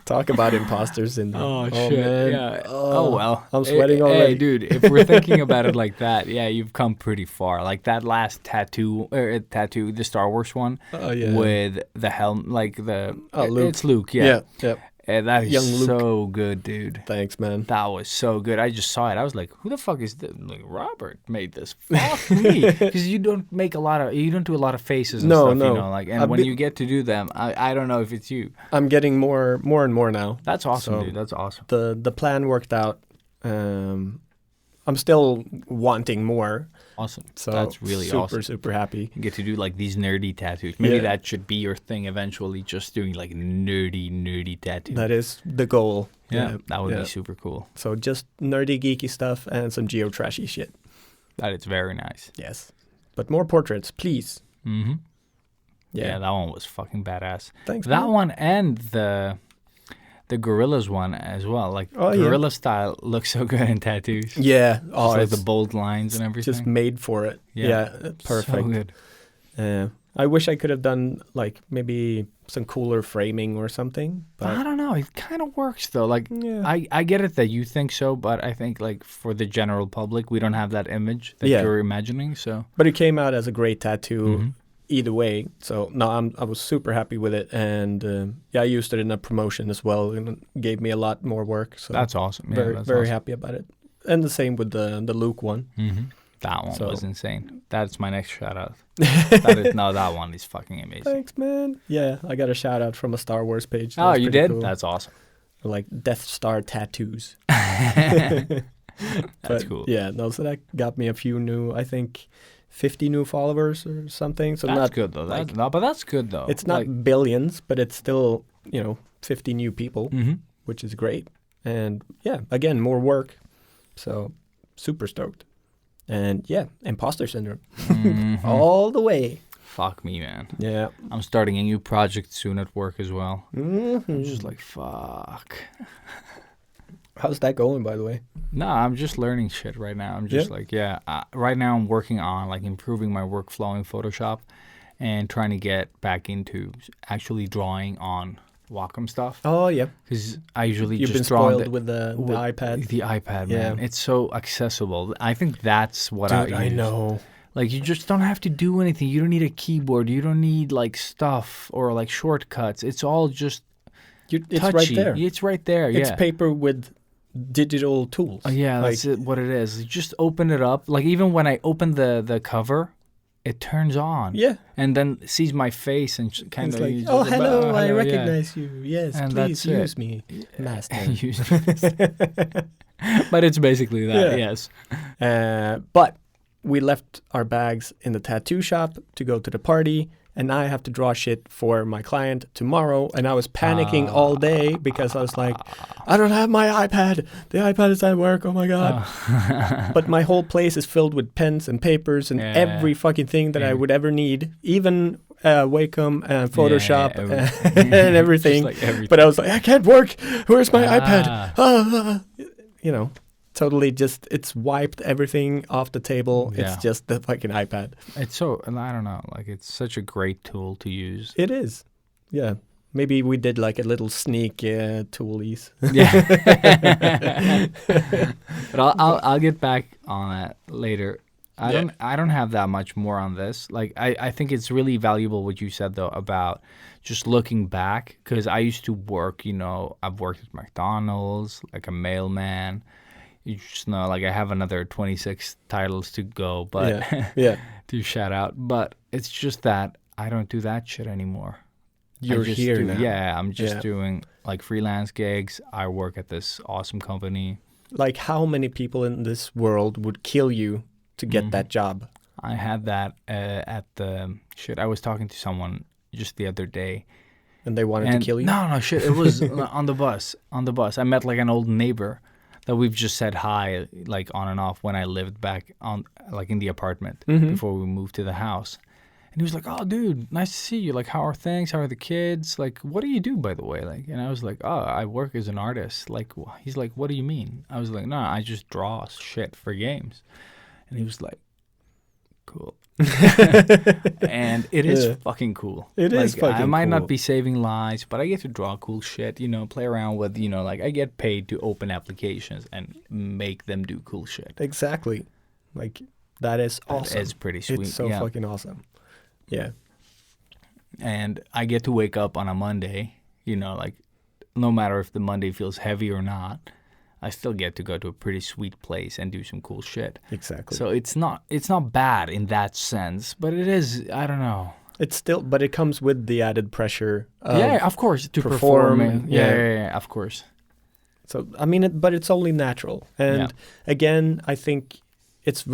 Talk about imposter syndrome. Oh, shit. man. Yeah. Oh, well. I'm sweating Hey, already. dude, if we're thinking about it like that, yeah, you've come pretty far. Like that last tattoo, the Star Wars one, Oh yeah. with the helm, like the. Oh, Luke. It's Luke, yeah. Yeah. That is Young Luke. so good, dude. Thanks, man. That was so good. I just saw it. I was like, "Who the fuck is this?" Like, Robert made this. Fuck me, because you don't do a lot of faces and No, stuff, no. Like, and I've when been- you get to do them, I don't know if it's you. I'm getting more and more now. That's awesome, So- dude. That's awesome. The plan worked out. I'm still wanting more. Awesome. So That's really awesome. super happy. You get to do like these nerdy tattoos. Maybe Yeah. that should be your thing eventually. Just doing like nerdy tattoos. That is the goal. yeah, that would yeah. be super cool. So just nerdy, geeky stuff and some geotrashy shit. That is very nice. Yes. But more portraits, please. Mm-hmm. Yeah. Yeah. that one was fucking badass. Thanks. That man. one and the gorillas one as well. Like Oh, yeah. gorilla style looks so good in tattoos. Yeah. Just Oh, like it's the bold lines and everything. just made for it. Yeah. Perfect. So good. I wish I could have done like maybe some cooler framing or something. I But don't know. It kind of works though. Like yeah. I get it that you think so, but I think like for the general public, we don't have that image that Yeah. you're imagining. So But it came out as a great tattoo Mhm. either way. So no, I was super happy with it, and I used it in a promotion as well, and it gave me a lot more work. So that's awesome. Yeah, very that's very awesome. happy about it. And the same with the Luke one. Mm-hmm. That one So- was insane. That's my next shout out. That one is fucking amazing. Thanks, man. Yeah, I got a shout out from a Star Wars page. That Oh, was you pretty did? cool. That's awesome. Like Death Star tattoos. That's But, cool. Yeah, no, so that got me a few new, I think 50 new followers or something. So That's not good though. like- But that's good though. it's not billions, but it's still, 50 new people, Mm-hmm. which is great. And yeah, again, more work. So super stoked. And yeah, imposter syndrome Mm-hmm. all the way. Fuck me, man. Yeah. I'm starting a new project soon at work as well. Mhm. I'm just like, fuck. How's that going, by the way? No, I'm just learning shit right now. I'm just right now I'm working on like improving my workflow in Photoshop and trying to get back into actually drawing on Wacom stuff. Oh, yeah. Because I usually You've just been draw spoiled with the iPad. The iPad, Yeah. man. It's so accessible. I think that's what Dude, I I know. Like, you just don't have to do anything. You don't need a keyboard. You don't need, like, stuff or, like, shortcuts. It's all just It's touchy. right there. It's right there, yeah. It's paper with digital tools. Yeah, Like, that's what it is. You just open it up. Like, even when I open the cover, it turns on. Yeah. And then sees my face and kind It's of... like, oh, hello, I yeah." recognize you. Yes, And please that's it. use me, master. Use me. But it's basically that, Yeah. yes. But we left our bags in the tattoo shop to go to the party, and I have to draw shit for my client tomorrow. And I was panicking all day because I was like, I don't have my iPad. The iPad is at work. Oh my God. But my whole place is filled with pens and papers and Yeah. every fucking thing that I would ever need, even Wacom and Photoshop and everything. Just like everything. But I was like, I can't work. Where's my iPad? Ah. You know, totally just, it's wiped everything off the table. Yeah. It's just the fucking iPad. It's so, and I don't know, like, it's such a great tool to use. It is. Yeah. Maybe we did like a little sneak toolies. Yeah. But I'll get back on that later. I don't have that much more on this. Like, I think it's really valuable what you said though about just looking back, because I used to work, you know, I've worked at McDonald's, like a mailman. You just know, like, I have another 26 titles to go, but Yeah. to shout out. But it's just that I don't do that shit anymore. You're here now. Yeah, I'm just Yeah. doing like freelance gigs. I work at this awesome company. Like, how many people in this world would kill you to get that job? I had that at the shit. I was talking to someone just the other day. And they wanted to kill you? No, shit. It was on the bus. On the bus, I met like an old neighbor that we've just said hi, like on and off when I lived back on, like in the apartment before we moved to the house. And he was like, "Oh, dude, nice to see you. Like, how are things? How are the kids? Like, what do you do, by the way?" Like, and I was like, "Oh, I work as an artist." Like, he's like, "What do you mean?" I was like, "No, I just draw shit for games." And he was like, "Cool." And it is fucking cool. It is like, fucking I might cool. not be saving lives, but I get to draw cool shit, you know, play around with, you know, like I get paid to open applications and make them do cool shit. Exactly. Like, that is awesome. It's pretty sweet. It's so yeah. fucking awesome. Yeah. And I get to wake up on a Monday, you know, like no matter if the Monday feels heavy or not, I still get to go to a pretty sweet place and do some cool shit. Exactly. So it's not bad in that sense, but it is, I don't know. It's still, but it comes with the added pressure of Yeah, of course, to perform, perform. yeah. Yeah, of course. So, I mean, but it's only natural. And again, I think it's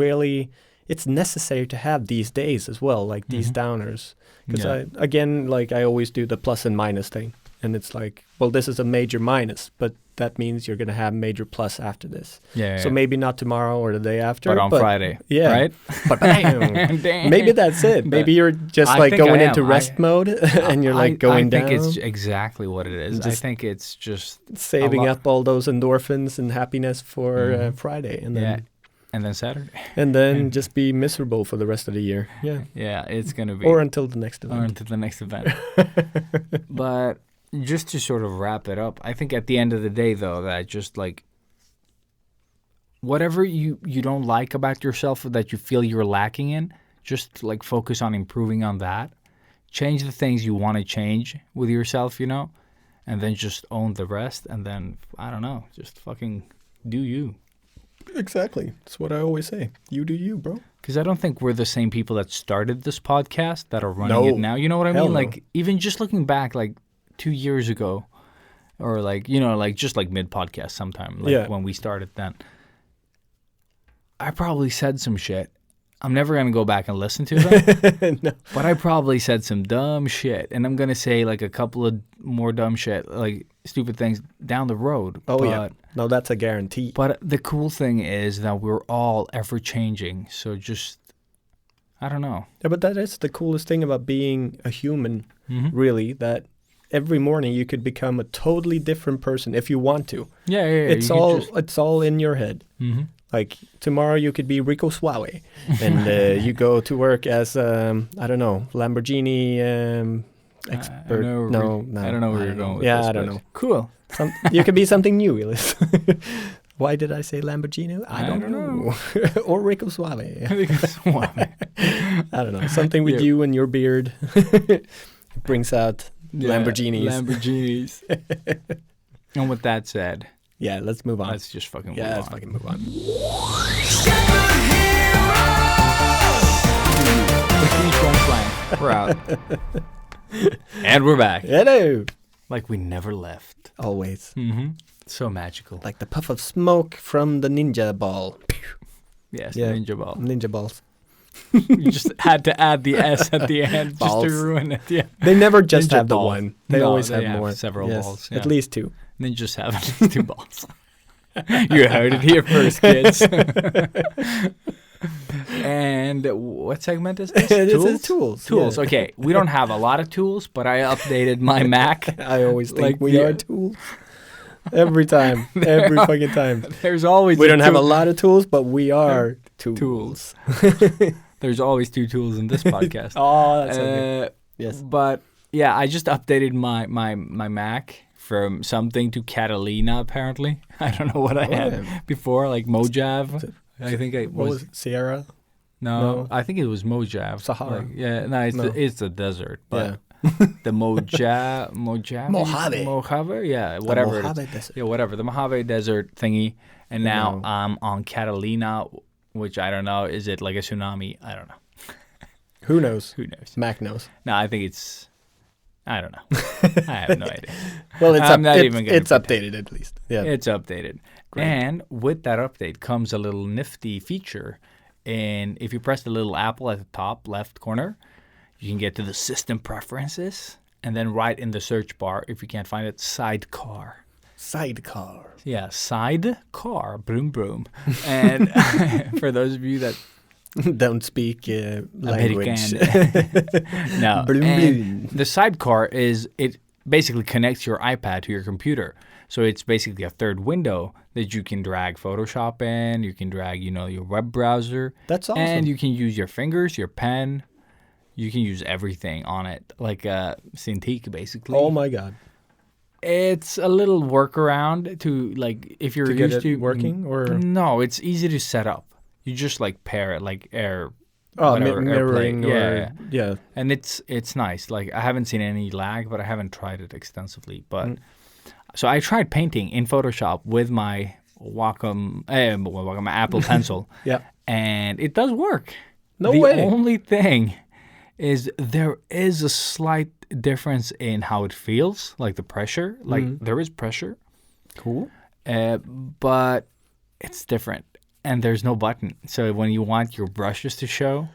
necessary to have these days as well, like these downers. Because I always do the plus and minus thing. And it's like, well, this is a major minus, but that means you're going to have major plus after this. Yeah. So maybe not tomorrow or the day after. but on Friday, Yeah. right? But bam. Damn. Maybe that's it. Maybe you're just I like think going I into am. rest mode and you're like going down. I think it's exactly what it is. I Just think it's just saving up all those endorphins and happiness for Friday. And then and then Saturday. and then just be miserable for the rest of the year. Yeah. Yeah, it's gonna be Or until the next event. or until the next event. But just to sort of wrap it up, I think at the end of the day, though, that just like whatever you don't like about yourself or that you feel you're lacking in, just like focus on improving on that. Change the things you want to change with yourself, you know, and then just own the rest. And then, I don't know, just fucking do you. Exactly. That's what I always say. You do you, bro. Because I don't think we're the same people that started this podcast that are running No. it now. You know what I Hell mean? no. Like, even just looking back, like 2 years ago, or like, you know, like just like mid-podcast sometime, like when we started then, I probably said some shit. I'm never going to go back and listen to them, No. but I probably said some dumb shit. And I'm going to say like a couple of more dumb shit, like stupid things down the road. Oh, but, yeah. No, that's a guarantee. But the cool thing is that we're all ever changing. So just, I don't know. Yeah, but that is the coolest thing about being a human, Mm-hmm. really, that every morning you could become a totally different person if you want to. Yeah. It's all in your head. Mm-hmm. Like tomorrow you could be Rico Suave, and you go to work as I don't know, Lamborghini expert. I don't know where you're going with yeah, this. I don't know. Cool. You could be something new, Ilias. Why did I say Lamborghini? I don't know. Or Rico Suave. I don't know. Something with you and your beard brings out Lamborghinis. Lamborghinis. And with that said, yeah, let's move on. let's just fucking move yeah, on. let's fucking move on. We're out. And we're back. Hello. Like we never left. Always. Mm-hmm. So magical. Like the puff of smoke from the ninja ball. Yes, Yeah. ninja ball. Ninja balls. You just had to add the S at the end just Balls. to ruin it. Yeah. They never just Ninja have the ball. one. They No, always they have have more. several Yes, balls, At yeah. least two. Ninjas have at least 2 balls. You heard it here first, kids. And what segment is this? This is tools. Tools. Yeah. Okay, we don't have a lot of tools, but I updated my Mac. I always think Like, we yeah. are tools. Every time. Every fucking time. There's always We don't have a tool. lot of tools, but we are tools. Tools. There's always 2 tools in this podcast. Oh, that's okay. Yes. But yeah, I just updated my Mac from something to Catalina. Apparently, I don't know what I had before, like Mojave. I think I What was it? Sierra? No, No. I think it was Mojave. Sahara. Like, yeah, no, it's the desert, but Yeah. the Mojave, yeah, whatever. The it is. Mojave Desert. Yeah, whatever. The Mojave Desert thingy, and now No. I'm on Catalina, which I don't know. Is it like a tsunami? I don't know. Who knows? Who knows? Mac knows. No, I think it's. I don't know. I have no idea. Well, it's I'm not even gonna it's updated at least. Yeah. It's updated. Great. And with that update comes a little nifty feature. And if you press the little apple at the top left corner, you can get to the system preferences. And then right in the search bar, if you can't find it, SideCar. SideCar. Yeah, SideCar. Broom, broom. And for those of you that Don't speak language. No. Bloom, And bloom. the sidecar it basically connects your iPad to your computer. So it's basically a third window that you can drag Photoshop in, you can drag, your web browser. That's awesome. And you can use your fingers, your pen. You can use everything on it, like Cintiq basically. Oh my God. It's a little workaround to, like, if you're To get used it to working, or No, it's easy to set up. You just like pair it like mirroring AirPlay. or yeah. And it's nice. Like, I haven't seen any lag, but I haven't tried it extensively. But so I tried painting in Photoshop with my Wacom Apple Pencil. Yeah. And it does work. No the way. The only thing is there is a slight difference in how it feels, like the pressure. Like, there is pressure. Cool. But it's different. And there's no button. So when you want your brushes to show,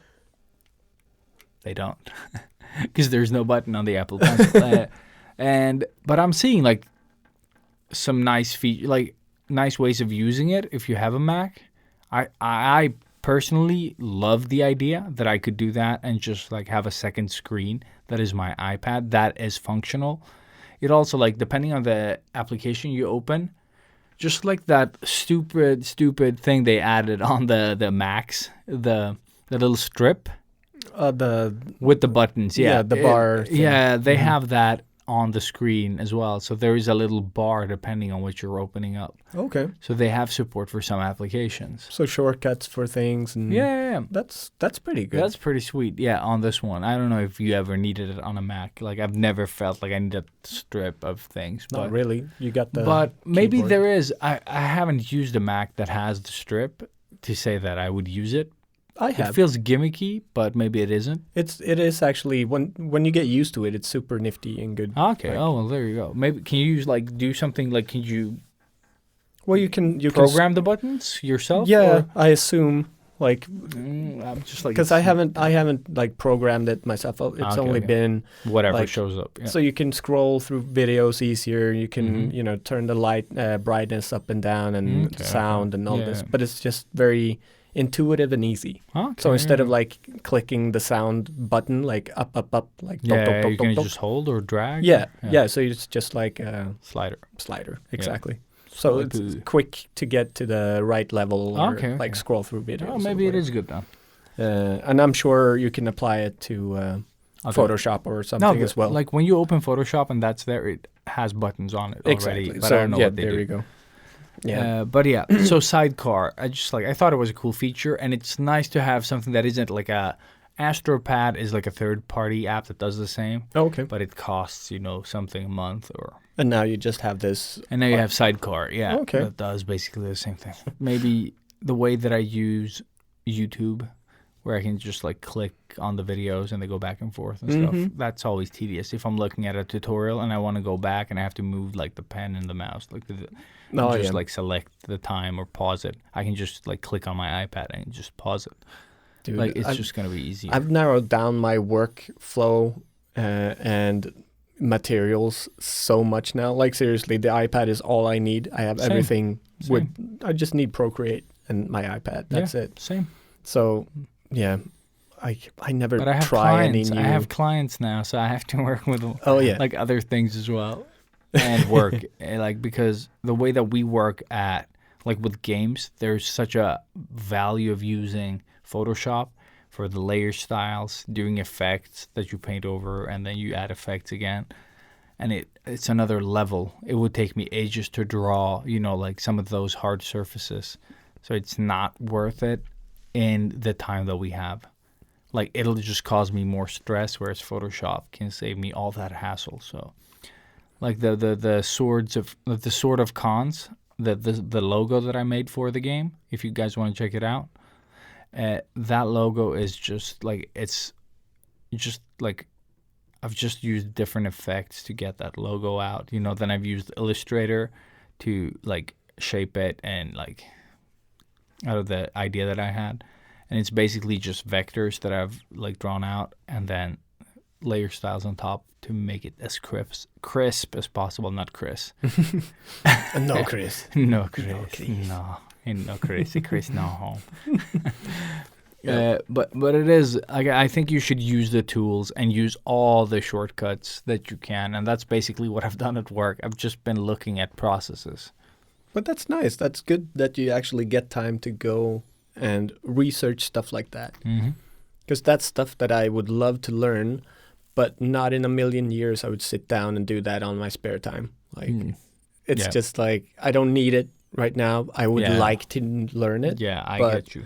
they don't. Because there's no button on the Apple Pencil. But I'm seeing like some nice nice ways of using it if you have a Mac. I personally love the idea that I could do that and just like have a second screen that is my iPad that is functional. It also, like, depending on the application you open, just like that stupid thing they added on the Macs, the little strip with the buttons. Yeah, the bar thing. Yeah, they have that on the screen as well. So there is a little bar depending on what you're opening up. Okay. So they have support for some applications. So shortcuts for things and Yeah. That's pretty good. That's pretty sweet. Yeah, on this one. I don't know if you ever needed it on a Mac. Like, I've never felt like I need a strip of things. Not really. You got the But maybe keyboard. there is. I haven't used a Mac that has the strip to say that I would use it. I It have. feels gimmicky, but maybe it isn't. It is actually when you get used to it, it's super nifty and good. Okay. Like, Oh, well, there you go. Maybe can you use, like, do something like, can you well, you can program the buttons yourself? Yeah, or- I assume like I'm just like, because I haven't like programmed it myself. It's Okay, only okay. been whatever like- shows up. Yeah. so you can scroll through videos easier. You can Mhm. turn the light brightness up and down and Okay, sound and all this. Yeah. But it's just very intuitive and easy. Okay, So instead of like clicking the sound button, like up, like yeah, you can dok. just hold or drag. Yeah. So it's just like a Slider. exactly. So like it's quick to get to the right level or Okay. like scroll through videos. Oh, or maybe it whatever. is good then. And I'm sure you can apply it to Okay. Photoshop or something as well. Like when you open Photoshop and that's there, it has buttons on it already. exactly. But So I don't know yeah, what they there do. you go. Yeah. But yeah, so SideCar, I thought it was a cool feature, and it's nice to have something that isn't like a AstroPad is like a third-party app that does the same, Okay. but it costs something a month And now you just have this. and now you have SideCar, yeah, Okay. that does basically the same thing. Maybe the way that I use YouTube, where I can just like click on the videos and they go back and forth and stuff. That's always tedious. If I'm looking at a tutorial and I want to go back and I have to move like the pen and the mouse, like just like select the time or pause it, I can just like click on my iPad and just pause it. Dude, Like it's just gonna be easier. I've narrowed down my workflow and materials so much now. Like seriously, the iPad is all I need. I have Same. everything. I just need Procreate and my iPad. That's it. Same. So yeah, I never But I have try clients. any new. I have clients now, so I have to work with Oh yeah. like other things as well, and work like because the way that we work at like with games, there's such a value of using Photoshop for the layer styles, doing effects that you paint over, and then you add effects again, and it's another level. It would take me ages to draw, like some of those hard surfaces, so it's not worth it in the time that we have. Like it'll just cause me more stress, whereas Photoshop can save me all that hassle. So, like the Sword of Cons, the logo that I made for the game. If you guys want to check it out, that logo is just like I've just used different effects to get that logo out. Then I've used Illustrator to like shape it and like out of the idea that I had. And it's basically just vectors that I've like drawn out and then layer styles on top to make it as crisp as possible. Not Chris. No, Chris. No, Chris. No. Ain't no Chris. Chris no home. But it is, I think you should use the tools and use all the shortcuts that you can. And that's basically what I've done at work. I've just been looking at processes. But that's nice. That's good that you actually get time to go and research stuff like that. Because that's stuff that I would love to learn, but not in a million years I would sit down and do that on my spare time. Like, it's just like, I don't need it right now. I would like to learn it. Yeah, I but get you.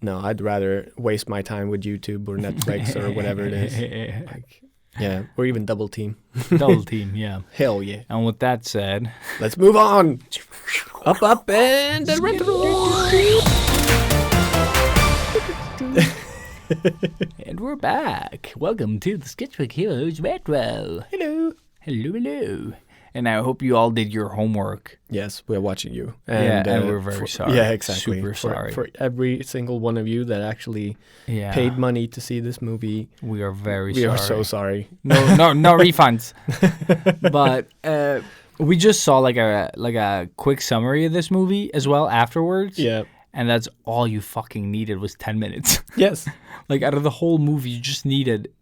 No, I'd rather waste my time with YouTube or Netflix or whatever it is. Like, yeah, or even Double Team. Double Team, yeah. Hell yeah. And with that said, let's move on. Up, and the retro. And we're back. Welcome to the Sketchbook Heroes Retro. Hello. Hello. And I hope you all did your homework. Yes, we're watching you. And we're very sorry. Yeah, exactly. Super sorry. For every single one of you that actually paid money to see this movie. We are very sorry. We are so sorry. No refunds. But we just saw like a quick summary of this movie as well afterwards. Yeah. And that's all you fucking needed was 10 minutes. Yes. Like out of the whole movie, you just needed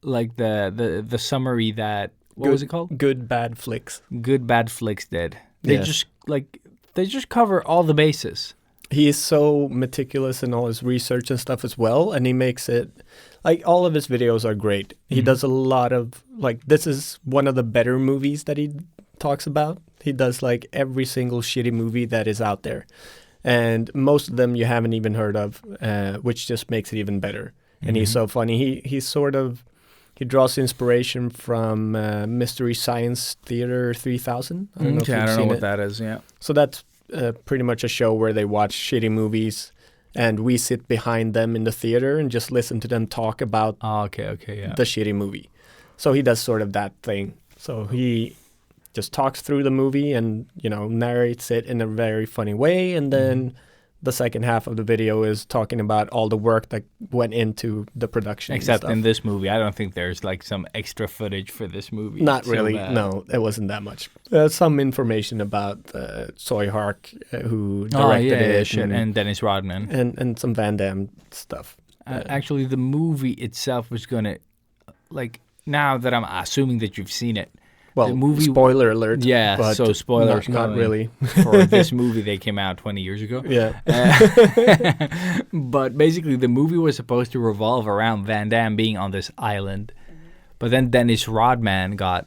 like the summary that what was it called? Good Bad Flicks. Good Bad Flicks did. They just cover all the bases. He is so meticulous in all his research and stuff as well, and he makes it like all of his videos are great. He does a lot of like this is one of the better movies that he talks about. He does like every single shitty movie that is out there. And most of them you haven't even heard of, which just makes it even better. And he's so funny. He draws inspiration from Mystery Science Theater 3000. I don't know if you've seen what it. that is. Yeah. So that's pretty much a show where they watch shitty movies, and we sit behind them in the theater and just listen to them talk about the shitty movie. So he does sort of that thing. So he just talks through the movie and narrates it in a very funny way, and then the second half of the video is talking about all the work that went into the production. Except and in stuff. this movie, I don't think there's like some extra footage for this movie. Not So, really. No, it wasn't that much. Some information about Soy Hark, who directed it, and Dennis Rodman. and some Van Damme stuff. Actually, the movie itself was gonna, like, now that I'm assuming that you've seen it. Well, the movie, spoiler alert. yeah. but So spoilers, not really. for this movie. They came out 20 years ago. Yeah. But basically, the movie was supposed to revolve around Van Damme being on this island, but then Dennis Rodman got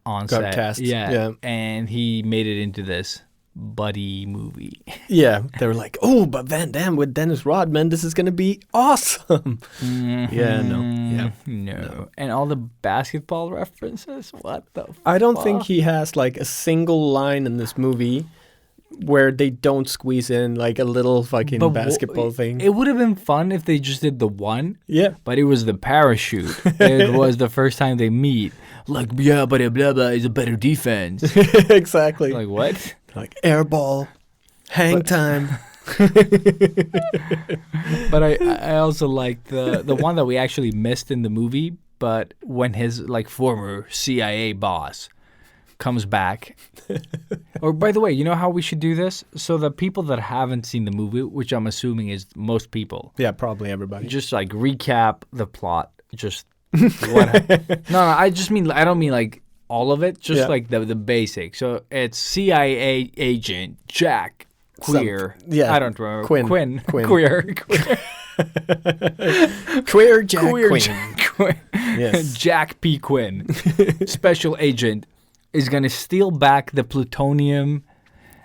on set. cast. Yeah, and he made it into this buddy movie. Yeah, they were like, "Oh, but Van Damme with Dennis Rodman, this is gonna be awesome." Yeah, No. And all the basketball references. What the? I don't think fuck? he has like a single line in this movie where they don't squeeze in like a little fucking But basketball thing. It would have been fun if they just did the one. Yeah, But it was the parachute. It was the first time they meet. Like, yeah, but blah blah is a better defense. exactly. Like what? Like air ball, hang time. But I also like the one that we actually missed in the movie. But when his like former CIA boss comes back, or by the way, you know how we should do this? So the people that haven't seen the movie, which I'm assuming is most people, Yeah, probably everybody. just like recap the plot. Just what? No, I just mean I don't mean like all of it. Just Yeah. like the basics. So it's CIA agent Jack Queer. yeah, I don't remember. Quinn. Queer. Queer Jack Queer Quinn. Jack Quinn. Yes. Jack P. Quinn, special agent, is gonna steal back the plutonium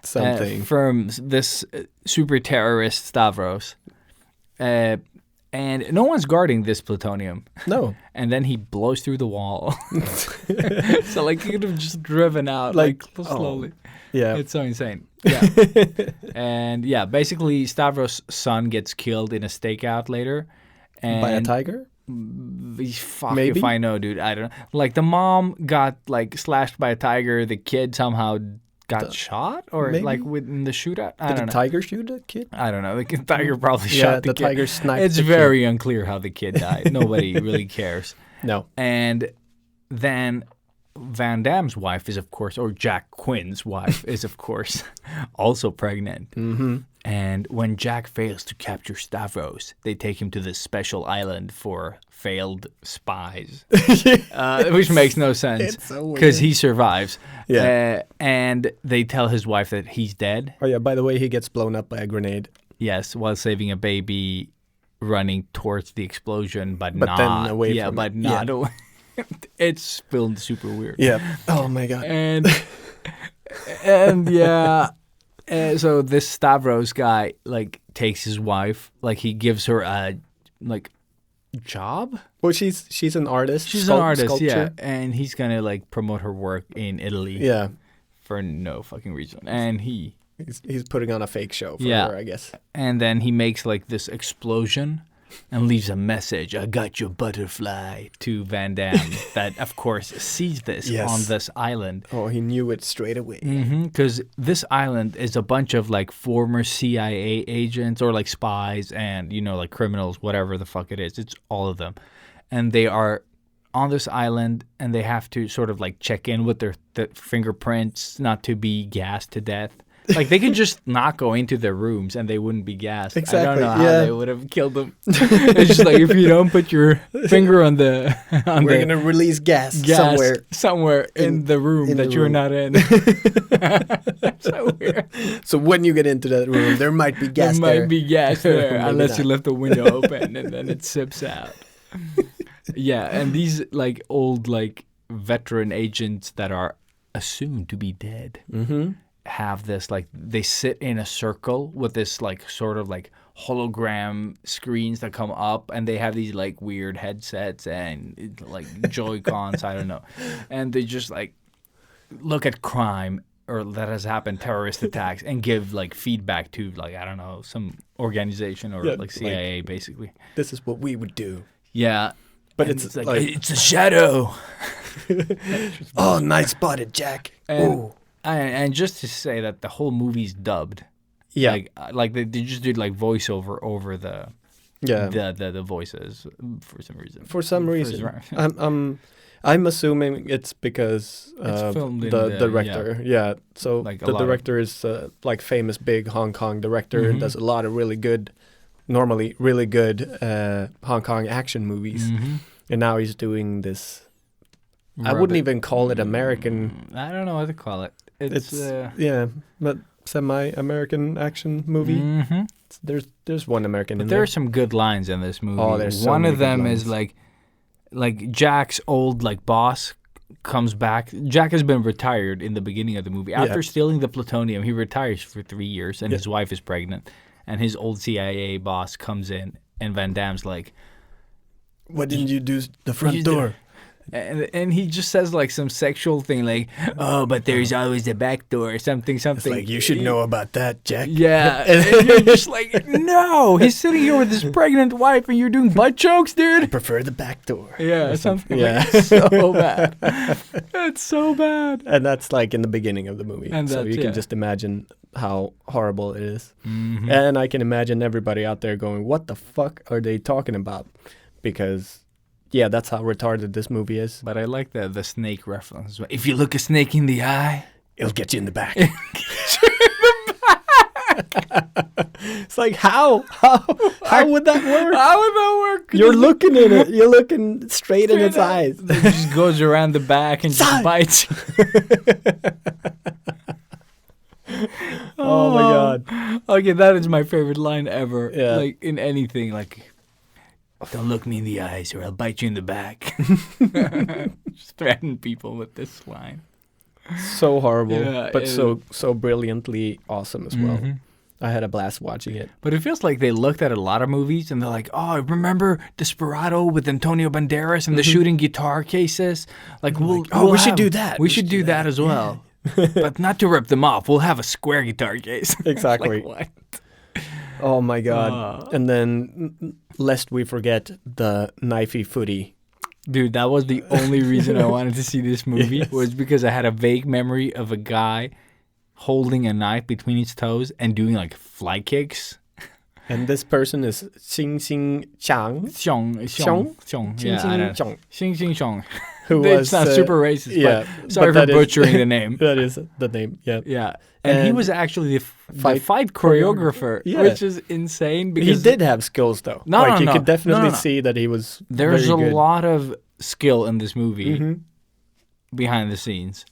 Something. from this super terrorist Stavros, and no one's guarding this plutonium. No. And then he blows through the wall. So like he could have just driven out like slowly. Yeah. It's so insane. Yeah. And yeah, basically Stavros' son gets killed in a stakeout later. And By a tiger? Fuck Maybe? if I know, dude. I don't know. Like the mom got like slashed by a tiger. The kid somehow got shot or maybe? like within the shootout. I Did don't the know. tiger shoot a kid? I don't know. The tiger probably Yeah, shot the kid. tiger sniped It's the kid. very unclear how the kid died. Nobody really cares. No. And then Van Damme's wife is, of course, or Jack Quinn's wife is, of course, also pregnant. Mm-hmm. And when Jack fails to capture Stavros, they take him to this special island for failed spies, which makes no sense It's so because weird. he survives. Yeah. And they tell his wife that he's dead. Oh, yeah, by the way, he gets blown up by a grenade. Yes, while saving a baby running towards the explosion, but But then not away yeah, from but it. not Yeah. away. It's filmed super weird. Yeah. Oh, my God. And yeah, so this Stavros guy like takes his wife, like he gives her a like job. Well, she's an artist. She's an artist, yeah, sculpture. and he's gonna like promote her work in Italy, Yeah. for no fucking reason. And He's putting on a fake show for Yeah. her, I guess. and then he makes like this explosion and leaves a message. I got your butterfly to Van Damme. That of course sees this Yes. on this island. Oh, he knew it straight away. Because this island is a bunch of like former CIA agents or like spies and, you know, like criminals, whatever the fuck it is. It's all of them. And they are on this island and they have to sort of like check in with their fingerprints not to be gassed to death. Like they could just not go into their rooms and they wouldn't be gassed. I Exactly, don't know how yeah. they would have killed them. It's just like if you don't put your finger on the We're going to release gas gas somewhere. in the room in that the you're room. not in. So weird. So when you get into that room, there might be gas There there. might be gas there Maybe unless you not. left the window open and then it sips out. Yeah, and these like old like veteran agents that are assumed to be dead have this like they sit in a circle with this like sort of like hologram screens that come up and they have these like weird headsets and like Joy-Cons, I don't know, and they just like look at crime or that has happened, terrorist attacks, and give like feedback to like I don't know some organization or Yeah, like CIA basically. This is what we would do. Yeah, But and it's like, like- it's a shadow. Oh, nice spotted, Jack. And, Ooh. and just to say that the whole movie's dubbed. Yeah. Like they just did like voiceover over the Yeah. the voices for some reason. For some reason. I'm assuming it's because It's filmed in the the- director. Yeah. So Like a the lot of- director is like famous big Hong Kong director Mhm. and does a lot of normally really good Hong Kong action movies. Mhm. And now he's doing this. I wouldn't even call it American. I don't know what to call it. It's Yeah, but semi-American action movie. mhm. There's one American But in there there. are some good lines in this movie. Oh, there's so one many of good them is lines. like Jack's old like boss comes back. Jack has been retired in the beginning of the movie. After stealing the plutonium, he retires for 3 years, and his wife is pregnant. And his old CIA boss comes in, and Van Damme's like, What didn't you do the You front did- door? and he just says like some sexual thing like, oh, but there's always the back door or something. It's like, you should know about that, Jack. Yeah, and you're just like, no, he's sitting here with his pregnant wife, and you're doing butt jokes, I dude. prefer the back door. Yeah, something Yeah. like so bad. It's so bad. And that's like in the beginning of the movie. And So that's- you can yeah. just imagine how horrible it is. Mhm. And I can imagine everybody out there going, what the fuck are they talking about? Because, yeah, that's how retarded this movie is. But I like the snake reference. If you look a snake in the eye, It'll get you in the back. It's like, how? How would that work? how would that work? You're looking in it. You're looking straight in its eyes. It just goes around the back and just Side. bites you. Oh my God. Okay, that is my favorite line ever. Yeah. Like in anything, like, don't look me in the eyes or I'll bite you in the back. Just threaten people with this line. So horrible, Yeah, but it- so brilliantly awesome as well. Mhm. I had a blast watching it. But it feels like they looked at a lot of movies and they're like, oh, remember Desperado with Antonio Banderas and the shooting guitar cases? Like, we should do that. We should do that as well. But not to rip them off. We'll have a square guitar case. Exactly. Like, what? Oh my God. And then, lest we forget, the knifey footy. Dude, that was the only reason I wanted to see this movie Yes. was because I had a vague memory of a guy holding a knife between his toes and doing like fly kicks. And this person is Xing Xing Chang, Xiong. Xiong? Yeah, I don't know. Chong, Xing Xing Xiong. who It's was not super racist, yeah, but sorry for that is- butchering the name. That is the name. Yeah. Yeah. And he And was actually the fight fight choreographer, Yeah. which is insane He because did have skills though. No, like no, you no. could definitely No. see that he was. there's very a good. lot of skill in this movie Mhm. behind the scenes.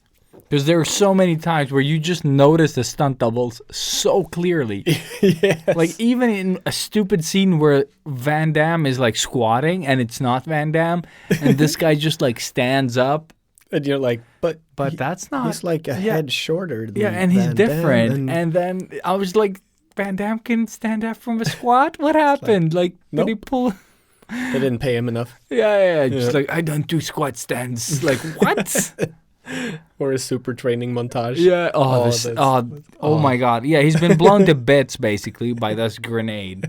Because there are so many times where you just notice the stunt doubles so clearly. Yes. Like even in a stupid scene where Van Damme is like squatting and it's not Van Damme, and this guy just like stands up, And you're like, but that's not. he's like a yeah. head shorter. Than Yeah, and he's Van Damme, different. And then I was like, Van Damme can stand up from a squat? What happened? Like, did he nope. pull? they didn't pay him enough. Yeah. Just Yeah. like, I don't do squat stands. Like, what? Or a super training montage. Yeah. Oh, Oh, this, that's- oh my God. Yeah, he's been blown to bits basically by this grenade.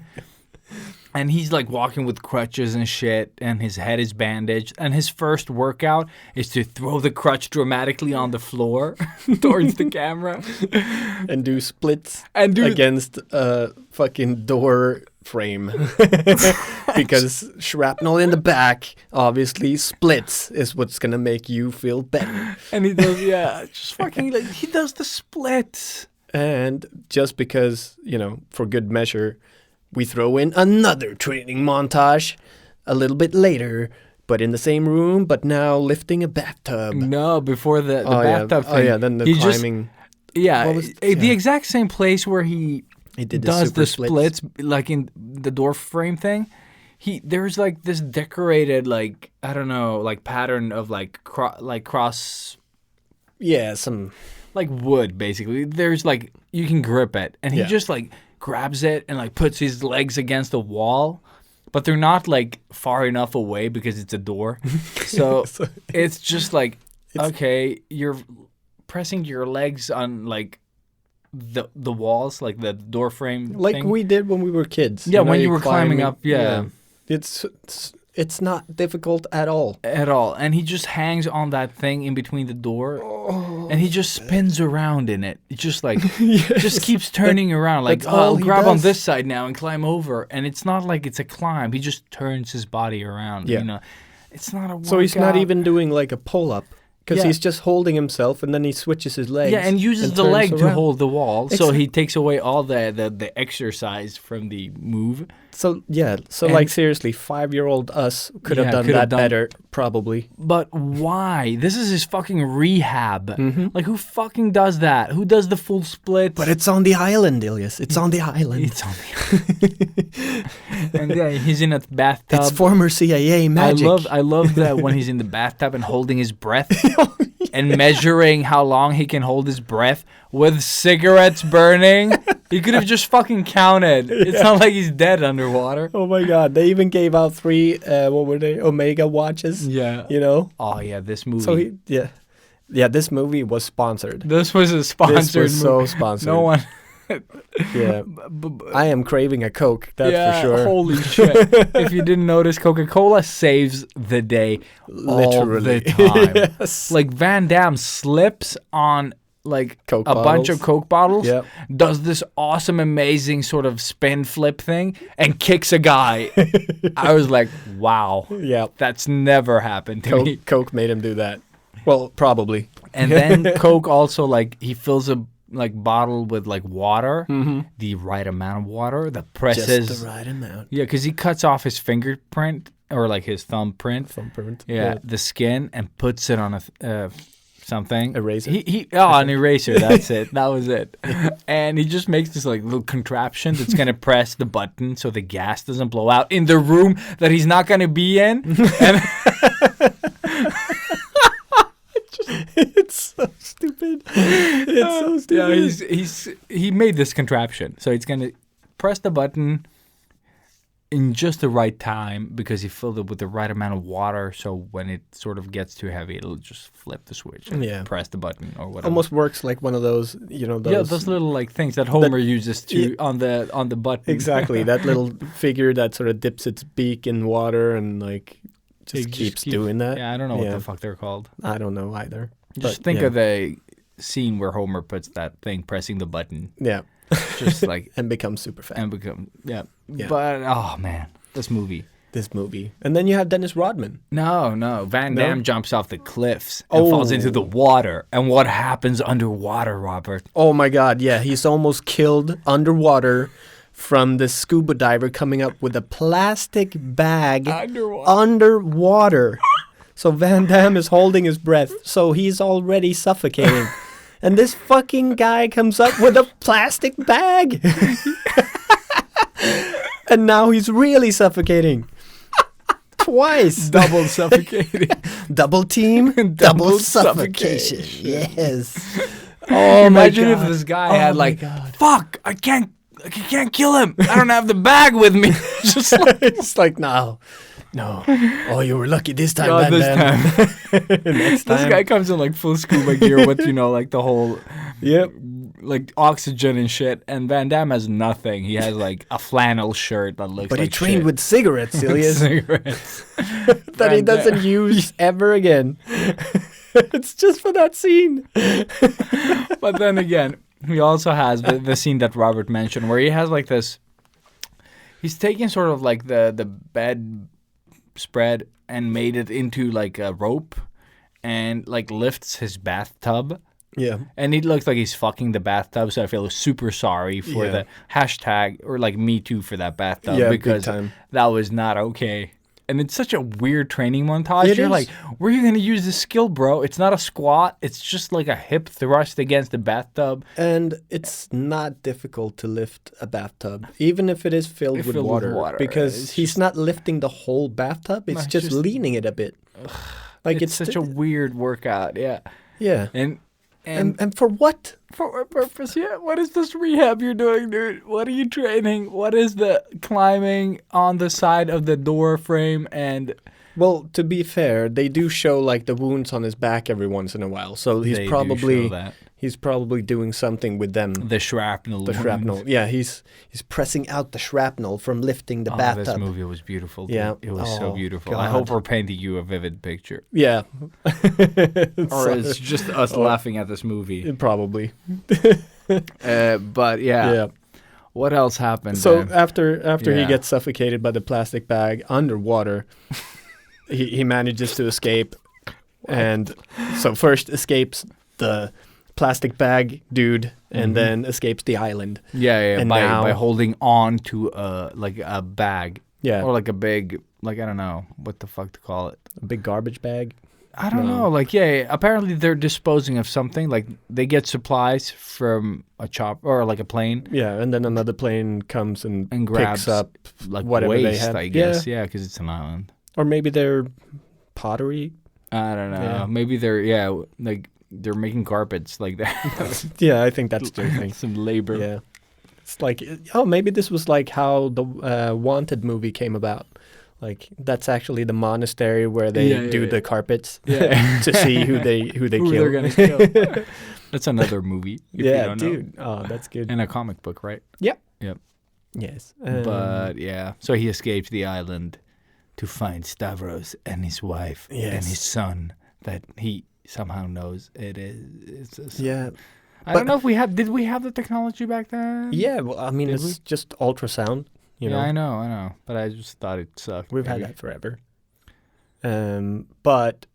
And he's like walking with crutches and shit, and his head is bandaged. And his first workout is to throw the crutch dramatically on the floor towards the camera And do splits and do against a fucking door frame. Because shrapnel in the back, obviously splits is what's gonna make you feel better. And he does, yeah, just fucking like he does the splits. And just because, for good measure, we throw in another training montage a little bit later, but in the same room, but now lifting a bathtub. No, before the Oh, yeah. bathtub Oh thing. yeah, then the He just- climbing. yeah, What was- the yeah. exact same place where he He did the does super the splits, like in the door frame thing. There's like this decorated like I don't know like pattern of like cross Yeah, some. like wood basically. There's like you can grip it, and he Yeah. just like grabs it and like puts his legs against the wall, but they're not like far enough away because it's a door. So So it's just like okay, you're pressing your legs on like the walls, like the door frame like thing. we did when we were kids. Yeah, when you were climbing up, yeah. It's It's not difficult at all. At all. And he just hangs on that thing in between the door. And he just spins around in it. It just like, just keeps turning around. Like, that's all I'll he grab on does. this side now and climb over. And it's not like it's a climb. He just turns his body around. Yeah. You know, it's not a workout. So he's not even doing like a pull-up. Because Yeah. he's just holding himself and then he switches his legs. Yeah, and uses the turns leg to around. hold the wall. So Exact- he takes away all the exercise from the move. So, yeah. So, And- like, seriously, 5-year-old us could have Yeah, done could have that done- better, probably. But why? This is his fucking rehab. Mm-hmm. Like, who fucking does that? Who does the full split? But it's on the island, Ilias. It's on the island. It's on the and yeah, he's in a bathtub. It's former CIA magic. I love that when he's in the bathtub and holding his breath and measuring how long he can hold his breath with cigarettes burning. He could have just fucking counted. It's not like he's dead underwater. Oh my god, they even gave out 3, what were they, Omega watches, Yeah. you know? Oh yeah, this movie. So, yeah, this movie was sponsored. this was a sponsored This was so movie. sponsored. No one. Yeah. I am craving a Coke, that's yeah, for sure. Holy shit. If you didn't notice, Coca-Cola saves the day Literally. all the time. Yes. Like Van Damme slips on like Coke a bunch of bottles. Coke bottles, Yep. does this awesome, amazing sort of spin flip thing, and kicks a guy. I was like, wow, Yeah. that's never happened to me. Coke made him do that. Well, probably. And then Coke also like he fills a like bottle with like water, the right amount of water that presses. Just the right amount. Yeah, because he cuts off his fingerprint or like his thumbprint. Thumbprint. Yeah, the skin and puts it on a something. Eraser? An eraser. That's it. That was it. And he just makes this like little contraption that's gonna press the button so the gas doesn't blow out in the room that he's not gonna be in. And It's so stupid. It's so stupid. yeah, he made this contraption, so it's gonna press the button in just the right time because he filled it with the right amount of water. So when it sort of gets too heavy, it'll just flip the switch and Yeah. press the button or whatever. Almost works like one of those, you know, those. Yeah, those little like things that Homer uses to on the button. Exactly. That little figure that sort of dips its beak in water and like just keeps doing that. Yeah, I don't know what the fuck they're called. I don't know either. Just But, think yeah. of the scene where Homer puts that thing pressing the button, Yeah. just like And becomes super fat. and become Yeah. But oh man, this movie. This movie. And then you have Dennis Rodman. No. Van No? Damme jumps off the cliffs and falls into Oh. the water. And what happens underwater, Robert? Oh my god, yeah. He's almost killed underwater from the scuba diver coming up with a plastic bag underwater. So Van Damme is holding his breath, so he's already suffocating. And this fucking guy comes up with a plastic bag. And now he's really suffocating. Twice. Double suffocating. Double team, double Double suffocation. suffocation. Yes. Oh Imagine my if god. this guy Oh had my like, God. fuck, I can't kill him. I don't have the bag with me. Just like, It's like, no. Oh, you were lucky this time, oh, Van this Damme. time. Next This time. guy comes in like full scuba gear with, like the whole Yep. like oxygen and shit. And Van Damme has nothing. He has like a flannel shirt that looks But like he trained shit. with cigarettes, Ilias, cigarettes. that he Van Damme. doesn't use ever again. It's just for that scene. But then again, he also has the scene that Robert mentioned where he has like this. He's taken sort of like the bed spread and made it into like a rope and like lifts his bathtub. Yeah. And he looks like he's fucking the bathtub, so I feel super sorry for Yeah. the hashtag or like me too for that bathtub Yeah, big because time. that was not okay. And it's such a weird training montage. It You're is. like, where are you going to use this skill, bro? It's not a squat. It's just like a hip thrust against the bathtub. And it's not difficult to lift a bathtub, even if it is filled with water. Because It's he's not lifting the whole bathtub. It's No, it's just just- leaning it a bit. Like It's such a weird workout, yeah. Yeah. And And for what? for what purpose? Yeah. What is this rehab you're doing, dude? What are you training? What is the climbing on the side of the door frame and Well, to be fair, they do show like the wounds on his back every once in a while. So he's They do probably show that. he's probably doing something with them. The shrapnel. The shrapnel. Yeah, he's pressing out the shrapnel from lifting the bathtub. This movie was beautiful. Dude. Yeah. It was so beautiful. God. I hope we're painting you a vivid picture. Yeah. Or it's just us laughing at this movie. Probably. But yeah. What else happened? So after he Yeah. gets suffocated by the plastic bag underwater, he manages to escape. And so first escapes the plastic bag dude and then escapes the island. Yeah, And by now- holding on to like a bag. Yeah. Or like a big, like, I don't know what the fuck to call it. A big garbage bag. I don't know. Like, yeah, apparently they're disposing of something. Like, they get supplies from a chop or like a plane Yeah, and then another plane comes and grabs picks up like whatever waste, they have. I guess. Yeah, because it's an island. Or maybe they're pottery. I don't know. Yeah. Maybe they're making carpets like that. Yeah, I think that's their thing. Some labor. Yeah. It's like, maybe this was like how the Wanted movie came about. Like, that's actually the monastery where they do the carpets to see who they Who kill. they're gonna kill. That's another movie. If you don't know. dude. Oh, that's good. And a comic book, right? Yep. Yep. Yes. But yeah, so he escapes the island to find Stavros and his wife and Yes. his son that he somehow knows it is. Yeah. I don't know if did we have the technology back then? Yeah, well, I mean, Did it's just ultrasound, you know. I know. But I just thought it sucked. We've had maybe. that forever. But,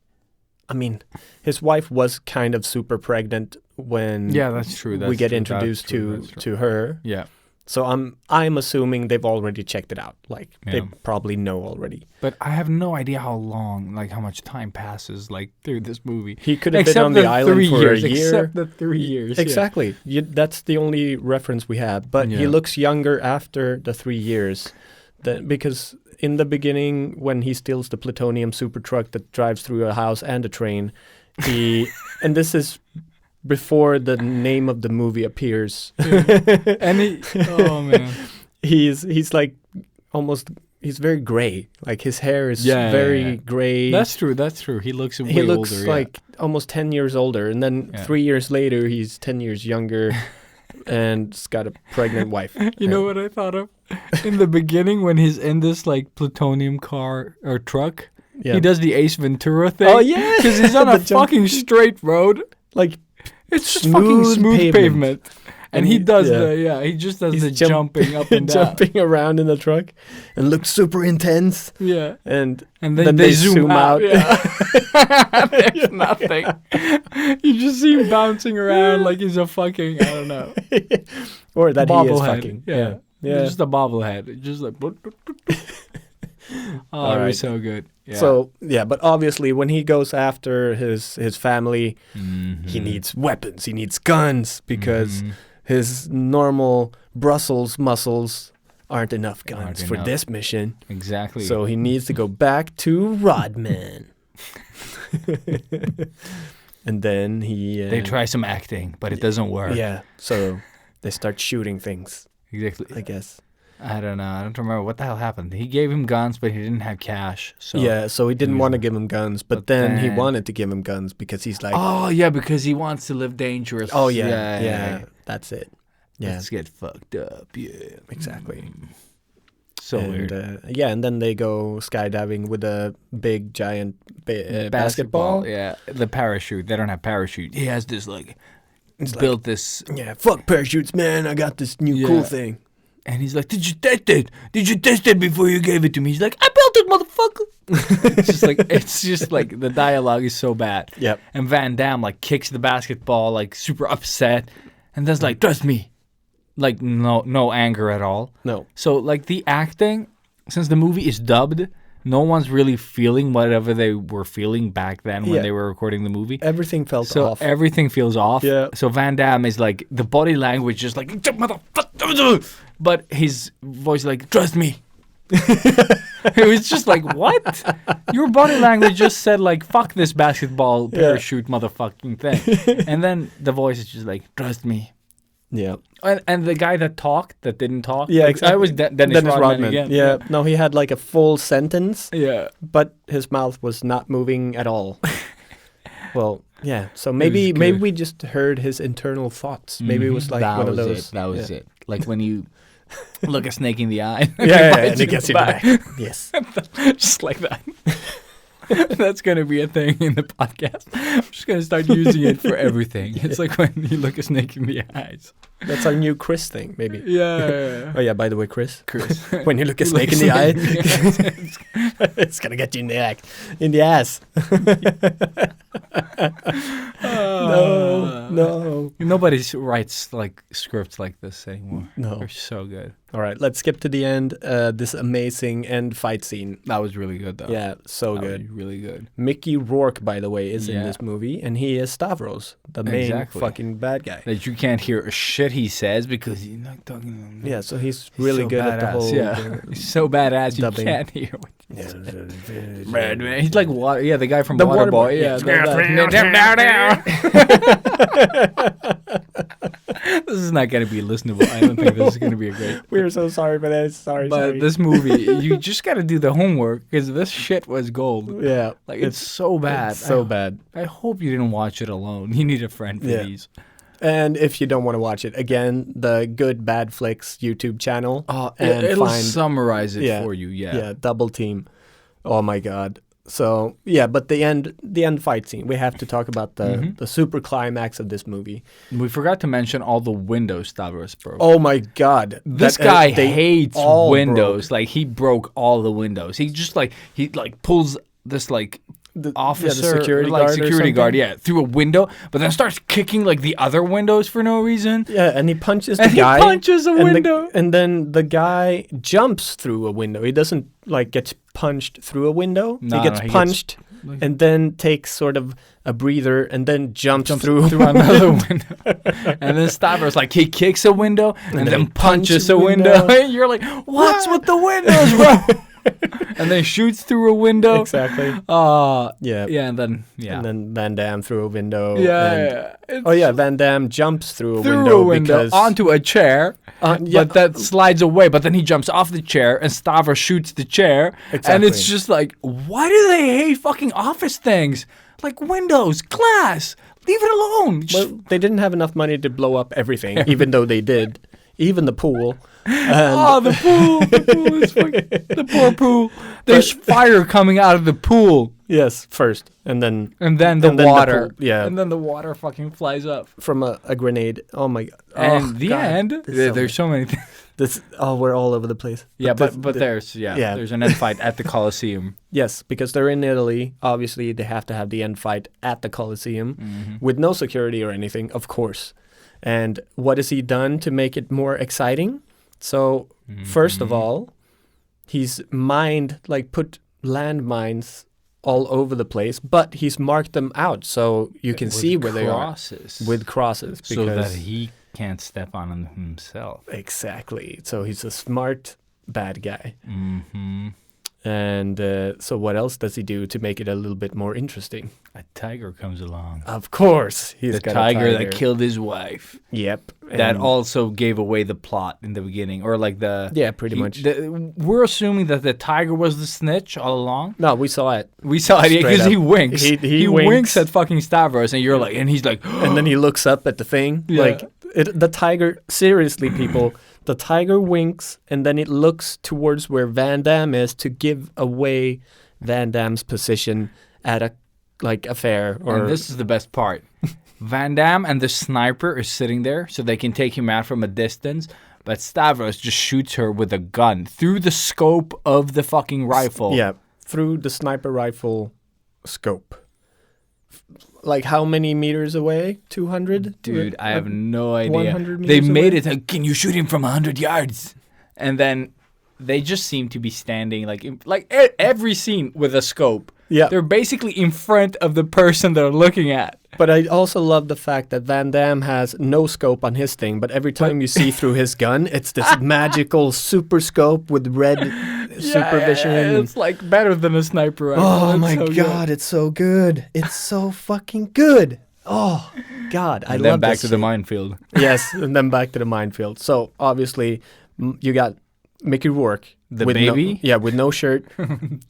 I mean, his wife was kind of super pregnant when Yeah, that's true. we get introduced to her. Yeah. So I'm assuming they've already checked it out. Like, they Yeah. probably know already. But I have no idea how much time passes, like, through this movie. He could have been on the island for a year. Except the 3 years. yeah. Exactly. That's the only reference we have. But he Yeah. looks younger after the 3 years. Because in the beginning, when he steals the plutonium super truck that drives through a house and a train, and this is before the name of the movie appears. And oh man. He's like he's very gray. Like his hair is very gray. That's true. He looks way He looks older. like almost 10 years older. And then 3 years later, he's 10 years younger and's got a pregnant wife. You know what I thought of? In the beginning when he's in this like plutonium car or truck, Yeah. he does the Ace Ventura thing. Oh, yeah. Because he's on The a jump- fucking straight road. Like, It's just fucking smooth pavement. And he does he just does He's the jumping up and down. jumping around in the truck and looks super intense. Yeah. And then they zoom out. Yeah. There's nothing. You just see him bouncing around like he's a fucking, I don't know, or that he is bobblehead. fucking. Yeah. Yeah. Just a bobblehead. Just like, oh, it was so good. Yeah. So, but obviously when he goes after his family, Mm-hmm. he needs weapons, he needs guns, because his normal Brussels muscles aren't enough guns for enough. this mission. Exactly. So he needs to go back to Rodman. And then they try some acting, but it doesn't work. Yeah, so they start shooting things, Exactly. I guess. I don't know. I don't remember what the hell happened. He gave him guns, but he didn't have cash. So Yeah, so he didn't was- want to give him guns, but then he wanted to give him guns because he's like, Oh yeah, because he wants to live dangerous. oh yeah, that's it. Yeah, Let's get fucked up. Yeah. exactly. So and, weird. and then they go skydiving with a big giant basketball. Yeah, the parachute. They don't have parachute. He has this like built this, Yeah, fuck parachutes, man. I got this new cool Yeah. thing. and he's like, "Did you test it? Did you test it before you gave it to me?" He's like, "I built it, motherfucker." it's just like the dialogue is so bad. Yep. And Van Damme like kicks the basketball like super upset, and then's like, "Trust me," like no anger at all. No. So like the acting, since the movie is dubbed, no one's really feeling whatever they were feeling back then when Yeah. they were recording the movie. Everything felt So off. everything feels off. Yeah. So Van Damme is like the body language just like motherfucker, but his voice like, "Trust me." It was just like, what? Your body language just said like, "Fuck this basketball parachute motherfucking thing," and then the voice is just like, "Trust me." Yeah. And the guy that didn't talk. Yeah, like, exactly. I was Dennis Rodman again. Yeah. No, he had like a full sentence, Yeah. but his mouth was not moving at all. Well, Yeah, so maybe good. we just heard his internal thoughts. Maybe it was like that one of was those. It. That was yeah. it. Like when you look a snake in the eye. Yeah, bites and you it gets in you the back. Yes. Just like that. That's gonna be a thing in the podcast. I'm just gonna start using it for everything. It's like when you look a snake in the eyes. That's our new Chris thing, maybe. Yeah. Oh yeah, by the way, Chris. Chris. When you look a snake in the eye, it's gonna get you in the ass. No. Nobody writes like scripts like this anymore. No. They're so good. All right, let's skip to the end. This amazing end fight scene. That was really good though. Yeah, so That was good. really good. Mickey Rourke, by the way, is in Yeah. this movie, and he is Stavros, the main Exactly. fucking bad guy. That you can't hear a shit he says because he's not talking. Yeah, so he's really so good at the badass, whole. Yeah, he's so badass you dubbing. can't hear. What Yeah. Red man. He's like water. Yeah, the guy from The Waterboy. Waterboy, Yeah. yeah. This is not going to be listenable. I don't think this is going to be a great. We're so sorry for that. Sorry. But this movie, you just got to do the homework because this shit was gold. Yeah, Like it's so bad. It's so bad. I hope you didn't watch it alone. You need a friend for Yeah. these. And if you don't want to watch it, again, the Good Bad Flicks YouTube channel. And It'll find summarize it yeah, for you. Yeah. double team. Oh my god. So yeah, but the end fight scene. We have to talk about the super climax of this movie. We forgot to mention all the windows Stavros broke. Oh my god. This That, guy they hates all windows. broke. Like he broke all the windows. He just he pulls this officer, security like guard or security guard, something? yeah, through a window, but then starts kicking like the other windows for no reason. Yeah, and he punches the And he guy. punches a and window. and then the guy jumps through a window. He doesn't get punched through a window. No, he gets he gets, punched and then takes sort of a breather and then jumps through another window. And then Stavros he kicks a window and then he punches punches a a window. window. You're like, what's with the windows, bro? And then shoots through a window. Exactly. Yeah, and then And then Van Damme through a window. yeah. and- Oh yeah, Van Damme jumps through a through window, a window because onto a chair, yeah, but that slides away. But then he jumps off the chair, and Stavros shoots the chair, and Exactly. it's just like, why do they hate fucking office things like windows, glass? Leave it alone. Just- well, they didn't have enough money to blow up everything, even though they did, even the pool. the pool is fucking, the poor pool. There's fire coming out of the pool, Yes, first, and then and then the And then the water, pool, yeah. and then the water fucking flies up. from a grenade. Oh my god! And the God. end, There's there's so many things. we're all over the place. Yeah, this- but there's yeah. there's an end fight at the Colosseum. Yes, because they're in Italy. Obviously, they have to have the end fight at the Colosseum Mm-hmm. with no security or anything, of course. And what has he done to make it more exciting? So, first Mm-hmm. of all, he's put landmines all over the place, but he's marked them out so you can see where they are with crosses. so that he can't step on them himself. Exactly. So he's a smart bad guy. Mm-hmm. And so what else does he do to make it a little bit more interesting? A tiger comes along. Of course, he's The got tiger a that killed his wife. Yep. That and- also gave away the plot in the beginning, or Yeah, pretty much. We're assuming that the tiger was the snitch all along. No, we saw it. We saw it Straight because up. he winks. He winks winks. at fucking Stavros, and you're like, and he's like, And then he looks up at the thing. Yeah. The tiger, seriously, people, the tiger winks and then it looks towards where Van Damme is to give away Van Damme's position at a fair. and this is the best part. Van Damme and the sniper are sitting there so they can take him out from a distance, but Stavros just shoots her with a gun through the scope of the fucking rifle. Yeah, through the sniper rifle scope. Like how many meters away? 200? Dude, I have no idea. 100 They meters made away? it like, can you shoot him from 100 yards? And then they just seem to be standing every scene with a scope. Yeah. They're basically in front of the person they're looking at. But I also love the fact that Van Damme has no scope on his thing, but every time you see through his gun, it's this magical super scope with red supervision. Yeah, it's better than a sniper rifle. Oh It's my so god, good. it's so good. It's so fucking good. Oh god, I And love then back this to the shit. minefield. Yes, and then back to the minefield. So obviously, you got Mickey Rourke. The with baby? with no shirt.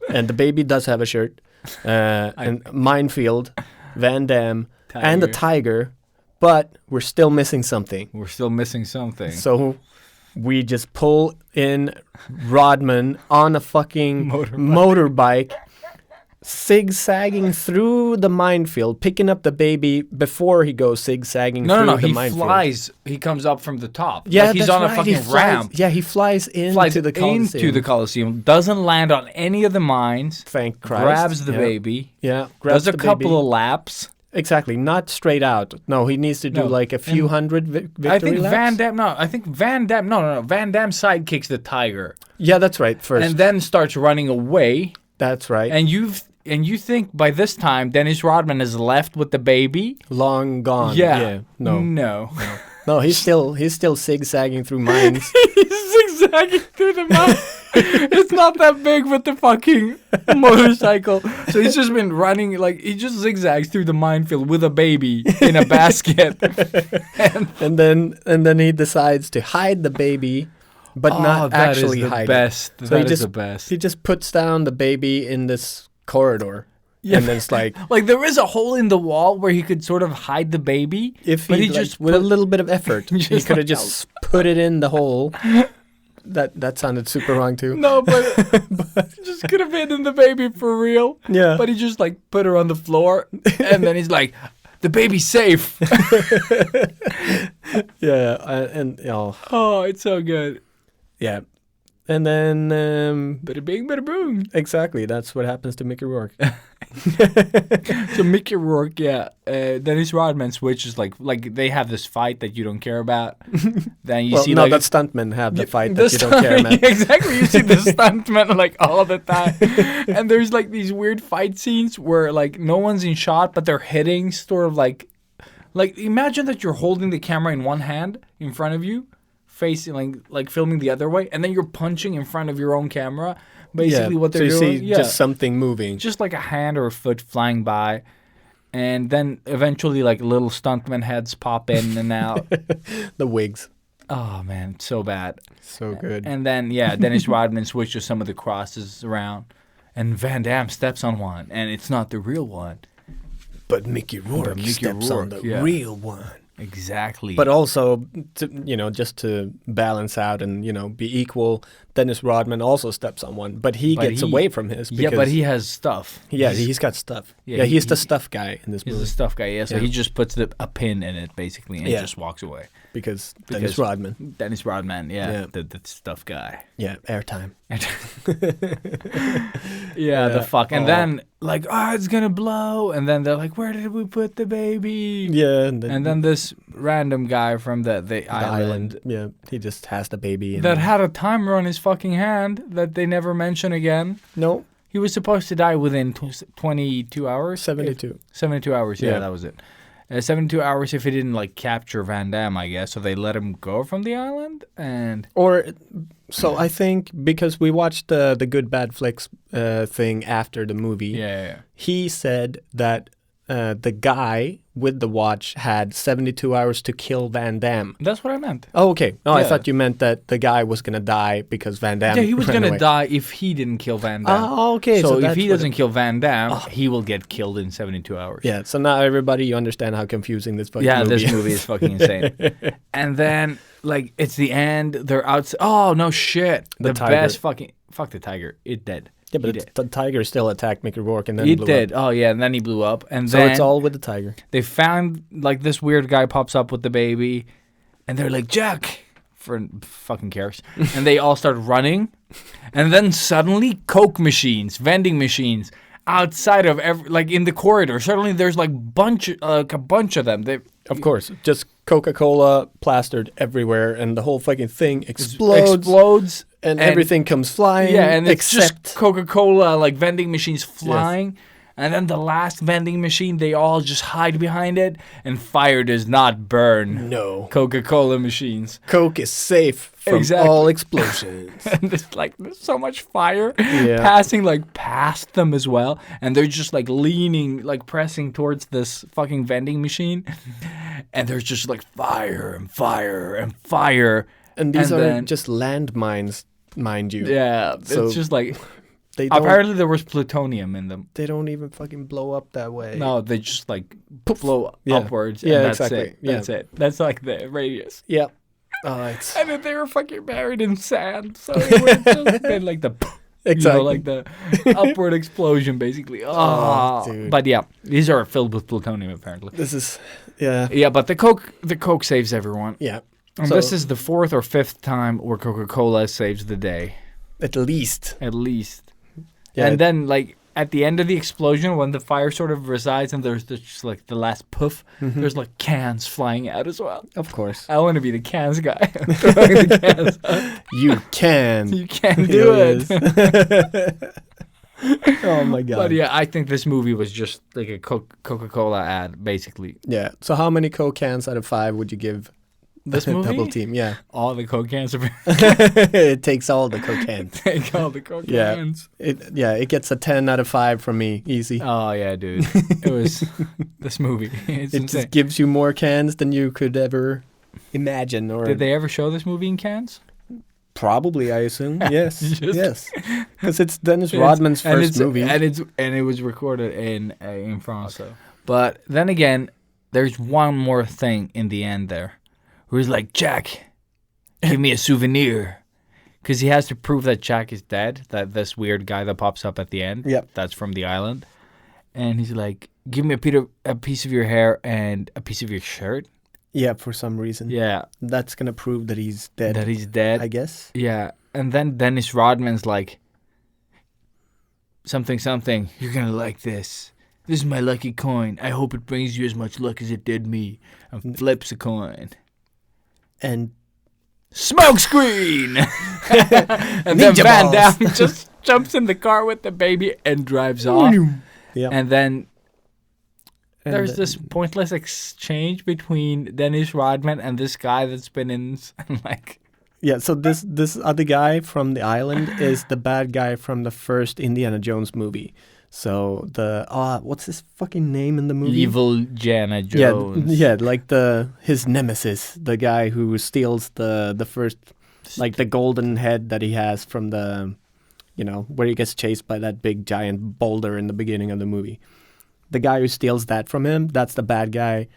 And the baby does have a shirt. And minefield, Van Damme, and the tiger, but we're still missing something. We're still missing something. So we just pull in Rodman on a fucking motorbike, zigzagging through the minefield, picking up the baby before he goes zigzagging through the minefield. He flies. He comes up from the top. Yeah, like he's that's on a right. fucking ramp. Yeah, he flies into the Coliseum. Doesn't land on any of the mines. Thank Christ. Grabs the baby. Yeah, Does a couple of laps. Exactly, not straight out. No, he needs to do like a few hundred victory I think laps. Van Damme sidekicks the tiger. Yeah, that's right. First, And then starts running away. that's right. And you think by this time Dennis Rodman is left with the baby? Long gone. Yeah. No, he's still zigzagging through mines. He's zigzagging through the mine. It's not that big with the fucking motorcycle. So he's just been running, like, he just zigzags through the minefield with a baby in a basket. and then he decides to hide the baby, but not actually hide it. That is the best. He just puts down the baby in this corridor. Yeah. And then it's like there is a hole in the wall where he could sort of hide the baby. but he just with a little bit of effort, he could have just put it in the hole. That sounded super wrong too. No, but just could have hidden the baby for real. Yeah. But he just like put her on the floor, and then he's like, "The baby's safe." Yeah, Oh, it's so good. yeah, and then Bada bing, bada boom. exactly that's what happens to Mickey Rourke. So Mickey Rourke, Dennis Rodman switches like they have this fight that you don't care about. Then you see that like stuntmen have the fight that you don't care about. Exactly, you see the stuntmen like all the time, and there's like these weird fight scenes where like no one's in shot, but they're hitting sort of like imagine that you're holding the camera in one hand in front of you, facing like filming the other way, and then you're punching in front of your own camera. Basically, what they're doing. So you doing, see just something moving, just like a hand or a foot flying by, and then eventually like little stuntman heads pop in and out. the wigs. Oh man, so bad, so good. And then Dennis Rodman switches some of the crosses around, and Van Damme steps on one, and it's not the real one. But Mickey Rourke steps on the real one. Exactly. But also, just to balance out and, be equal, Dennis Rodman also steps on one. But he gets away from his. Because, but he has stuff. Yeah, he's got stuff. Yeah, he's the stuff guy in this movie. He's the stuff guy, yeah. So he just puts a pin in it, basically, and just walks away. Because Dennis Rodman. Dennis Rodman, the stuff guy. Yeah, airtime. The fuck. And then, like, it's going to blow. And then they're like, where did we put the baby? Yeah. And then this random guy from the island. Yeah, he just has the baby. That had a timer on his fucking hand that they never mention again. No. He was supposed to die within 22 hours? 72. 72 hours, yeah, that was it. 72 hours if he didn't, like, capture Van Damme, I guess. So they let him go from the island? So I think because we watched the Good Bad Flicks thing after the movie, he said that the guy with the watch had 72 hours to kill Van Damme. That's what I meant. Oh, okay. No, I thought you meant that the guy was going to die because Van Damme he was going to die if he didn't kill Van Damme. Oh, okay. So if he doesn't kill Van Damme, he will get killed in 72 hours. Yeah, so now everybody, you understand how confusing this fucking movie is. Yeah, this movie is fucking insane. And then, like, it's the end. They're out. Oh, no shit. The tiger. best fucking... Fuck the tiger. It dead. Yeah, but the tiger still attacked Mickey Rourke and then blew did. up. Oh, yeah, and then he blew up. And so then it's all with the tiger. They found, like, this weird guy pops up with the baby, and they're like, Jack! For fucking cares. And they all start running. And then suddenly, Coke machines, vending machines, outside of in the corridor. Suddenly there's like a bunch of them. Of course, just Coca-Cola plastered everywhere, and the whole fucking thing explodes. And everything comes flying. Yeah, and it's just Coca-Cola, like, vending machines flying. Yes. And then the last vending machine, they all just hide behind it. And fire does not burn. No. Coca-Cola machines. Coke is safe from all explosions. And there's so much fire passing, like, past them as well. And they're just, like, leaning, like, pressing towards this fucking vending machine. And there's just, like, fire and fire and fire. And these are just landmines, mind you. Yeah, so, it's just like... They don't, Apparently there was plutonium in them. they don't even fucking blow up that way. No, they just like blow Yeah. upwards. Yeah, and that's exactly. It. That's it. That's like the radius. Yeah. It's And then they were fucking buried in sand, so it would have just been like the, exactly. like the upward explosion, basically. Oh, dude. But yeah, these are filled with plutonium apparently. This is, yeah. Yeah, but the Coke saves everyone. Yeah. And So- this is the 4th or 5th time where Coca-Cola saves the day, At least. at least. Yeah. And then, like, at the end of the explosion, when the fire sort of resides and there's just, like, the last puff, there's, like, cans flying out as well. Of course. I want to be the cans guy. Throwing the cans out. You can. You can do it. Oh my god. But yeah, I think this movie was just like a Coca-Cola ad, basically. Yeah. So how many Coke cans out of 5 would you give This movie? Double Team? Yeah. All the Coke cans are It takes all the Coke cans. take all the Coke Yeah. cans. It gets a 10 out of 5 from me. Easy. Oh yeah, dude. It was this movie. It's It insane. just gives you more cans than you could ever imagine. Or Did they ever show this movie in cans? Probably, I assume. Yes. Just- Yes. Because it's Dennis Rodman's first movie. and it was recorded in France. But then again, there's one more thing in the end there, where he's like, Jack, give me a souvenir, because he has to prove that Jack is dead. That this weird guy that pops up at the end. Yep. That's from the island, and he's like, give me a piece of your hair and a piece of your shirt. Yeah, for some reason. Yeah, That's going to prove that he's dead. that he's dead. I guess. Yeah, and then Dennis Rodman's like, something, you're gonna like this. This is my lucky coin. I hope it brings you as much luck as it did me. And flips a coin. And Smoke screen! And then Ninja Van balls. Damme just jumps in the car with the baby and drives off. yeah. And then And there's this pointless exchange between Dennis Rodman and this guy that's been in, like... Yeah, so this other guy from the island is the bad guy from the first Indiana Jones movie. So what's his fucking name in the movie? Evil Jana Jones. Yeah, like his nemesis, the guy who steals the first, like the golden head that he has from the, where he gets chased by that big giant boulder in the beginning of the movie. The guy who steals that from him, that's the bad guy.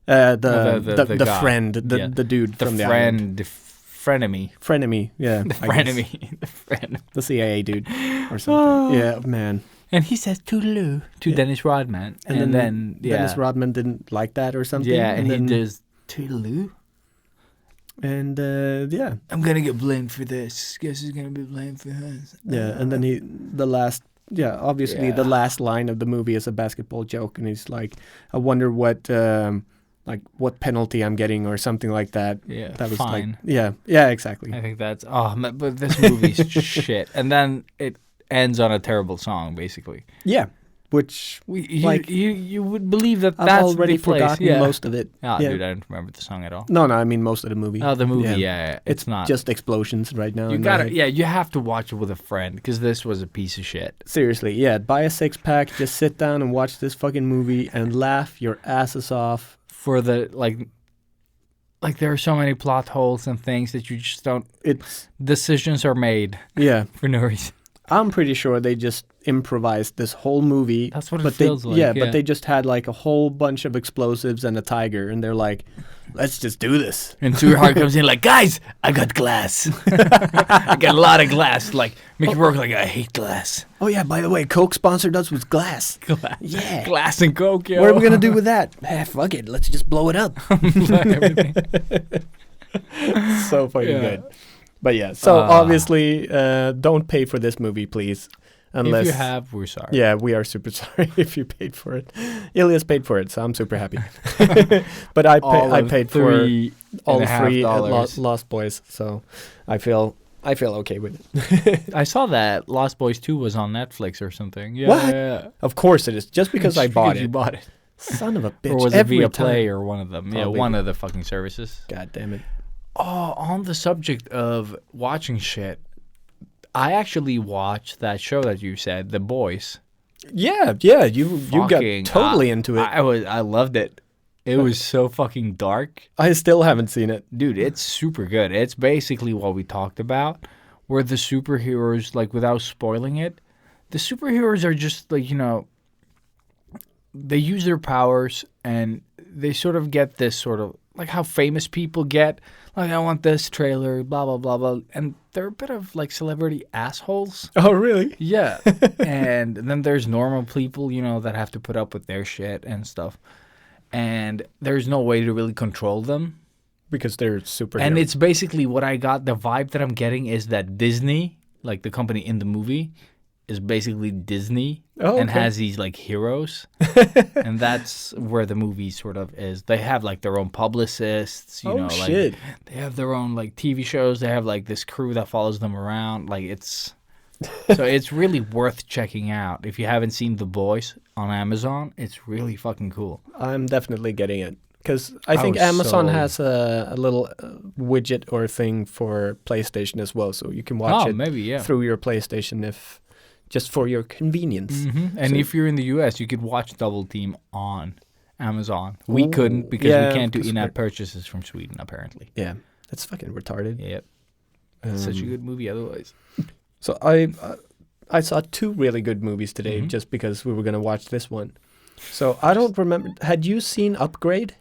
The guy. friend, Yeah. the dude The from the island. frenemy. Frenemy, yeah. The I guess. frenemy. The friend. The CIA dude or something. Yeah, man. And he says toodaloo to Dennis Rodman. And then Dennis Rodman didn't like that or something. Yeah, and he then, does toodaloo. And yeah. I'm going to get blamed for this. Guess who's going to be blamed for this? Yeah, and then obviously the last line of the movie is a basketball joke, and he's like, I wonder what penalty I'm getting or something like that. Yeah, that was fine. Like, yeah, exactly. I think that's, but this movie's shit. And then it ends on a terrible song, basically. Yeah, which You would believe that I've that's already the place. forgotten most of it. Oh, yeah. dude, I don't remember the song at all. No, I mean most of the movie. Oh, the movie, yeah. It's not. Just explosions right now. You in my gotta, head. you have to watch it with a friend, because this was a piece of shit. Seriously, yeah. Buy a 6-pack, just sit down and watch this fucking movie and laugh your asses off. For the, like there are so many plot holes and things that you just don't... Decisions are made for no reason. I'm pretty sure they just improvised this whole movie. That's what it feels like. Yeah, but they just had like a whole bunch of explosives and a tiger, and they're like, let's just do this. And Sweetheart comes in like, guys, I got glass. I got a lot of glass. Like, make it work like I hate glass. Oh yeah, by the way, Coke sponsored us with glass. Glass. Yeah. Glass and Coke, yo. What are we going to do with that? Fuck it, let's just blow it up. So fucking good. But yeah, so obviously, don't pay for this movie, please. Unless if you have, we're sorry. Yeah, we are super sorry if you paid for it. Ilias paid for it, so I'm super happy. But I paid for all three Lost Boys, so I feel okay with it. I saw that Lost Boys 2 was on Netflix or something. Yeah, What? Yeah. Of course it is. Just because I bought You it. bought it. Son of a bitch. Or was it Every via time. Play or one of them? Yeah, Probably. one of the fucking services. God damn it. Oh, on the subject of watching shit, I actually watched that show that you said, The Boys. Yeah, you got totally into it. I loved it. It was so fucking dark. I still haven't seen it. Dude, it's super good. It's basically what we talked about, where the superheroes, like without spoiling it, the superheroes are just like, they use their powers and they sort of get this sort of like how famous people get. Like, I want this trailer, blah, blah, blah, blah. And they're a bit of like celebrity assholes. Oh, really? Yeah. And then there's normal people, that have to put up with their shit and stuff. And there's no way to really control them. Because they're superheroes. And it's basically what I got. The vibe that I'm getting is that Disney, like the company in the movie, is basically Disney and has these like heroes. And that's where the movie sort of is. They have like their own publicists, shit. Like they have their own like TV shows. They have like this crew that follows them around. Like it's really worth checking out. If you haven't seen The Boys on Amazon, it's really fucking cool. I'm definitely getting it. Because I think Amazon has a little widget or thing for PlayStation as well. So you can watch it through your PlayStation just for your convenience. Mm-hmm. And if you're in the US, you could watch Double Team on Amazon. We couldn't because we can't do in-app purchases from Sweden, apparently. Yeah, that's fucking retarded. Yep. It's such a good movie otherwise. So I saw 2 really good movies today just because we were going to watch this one. So I don't remember. Had you seen Upgrade?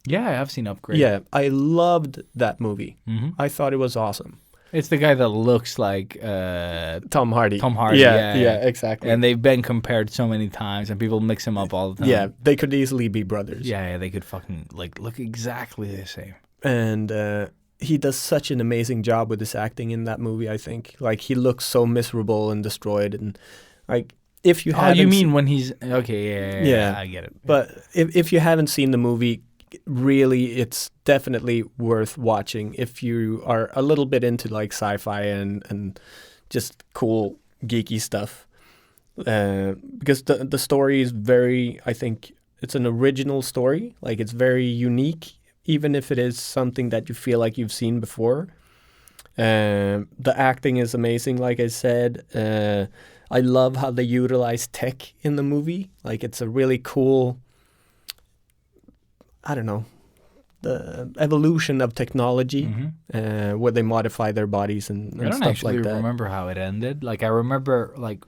Yeah, I have seen Upgrade. Yeah, I loved that movie. I thought it was awesome. It's the guy that looks like Tom Hardy. Tom Hardy, yeah, exactly. And they've been compared so many times, and people mix him up all the time. Yeah, they could easily be brothers. Yeah, they could fucking like look exactly the same. And he does such an amazing job with his acting in that movie, I think. Like, he looks so miserable and destroyed, and like, if you haven't... Oh, you mean when he's... Okay, yeah, I get it. But if you haven't seen the movie... Really, it's definitely worth watching if you are a little bit into like sci-fi and just cool geeky stuff. Because the story is very, I think it's an original story. Like, it's very unique, even if it is something that you feel like you've seen before. The acting is amazing, like I said. I love how they utilize tech in the movie. Like, it's a really cool... I don't know, the evolution of technology, where they modify their bodies and stuff like that. I don't actually remember how it ended. Like, I remember, like,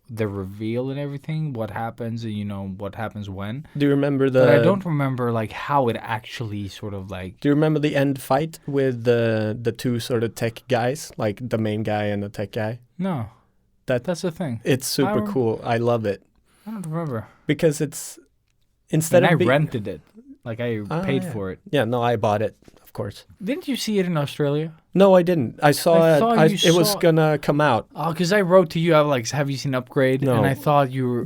the reveal and everything, what happens, and, what happens when. Do you remember But I don't remember, like, how it actually sort of, like... Do you remember the end fight with the 2 sort of tech guys, like the main guy and the tech guy? No. That's the thing. It's super cool. I love it. I don't remember. Because it's... Instead and of I rented it. Like, I paid for it. Yeah, no, I bought it, of course. Didn't you see it in Australia? No, I didn't. I saw it. It was gonna come out. Oh, because I wrote to you. I was like, "Have you seen Upgrade?" No. And I thought you were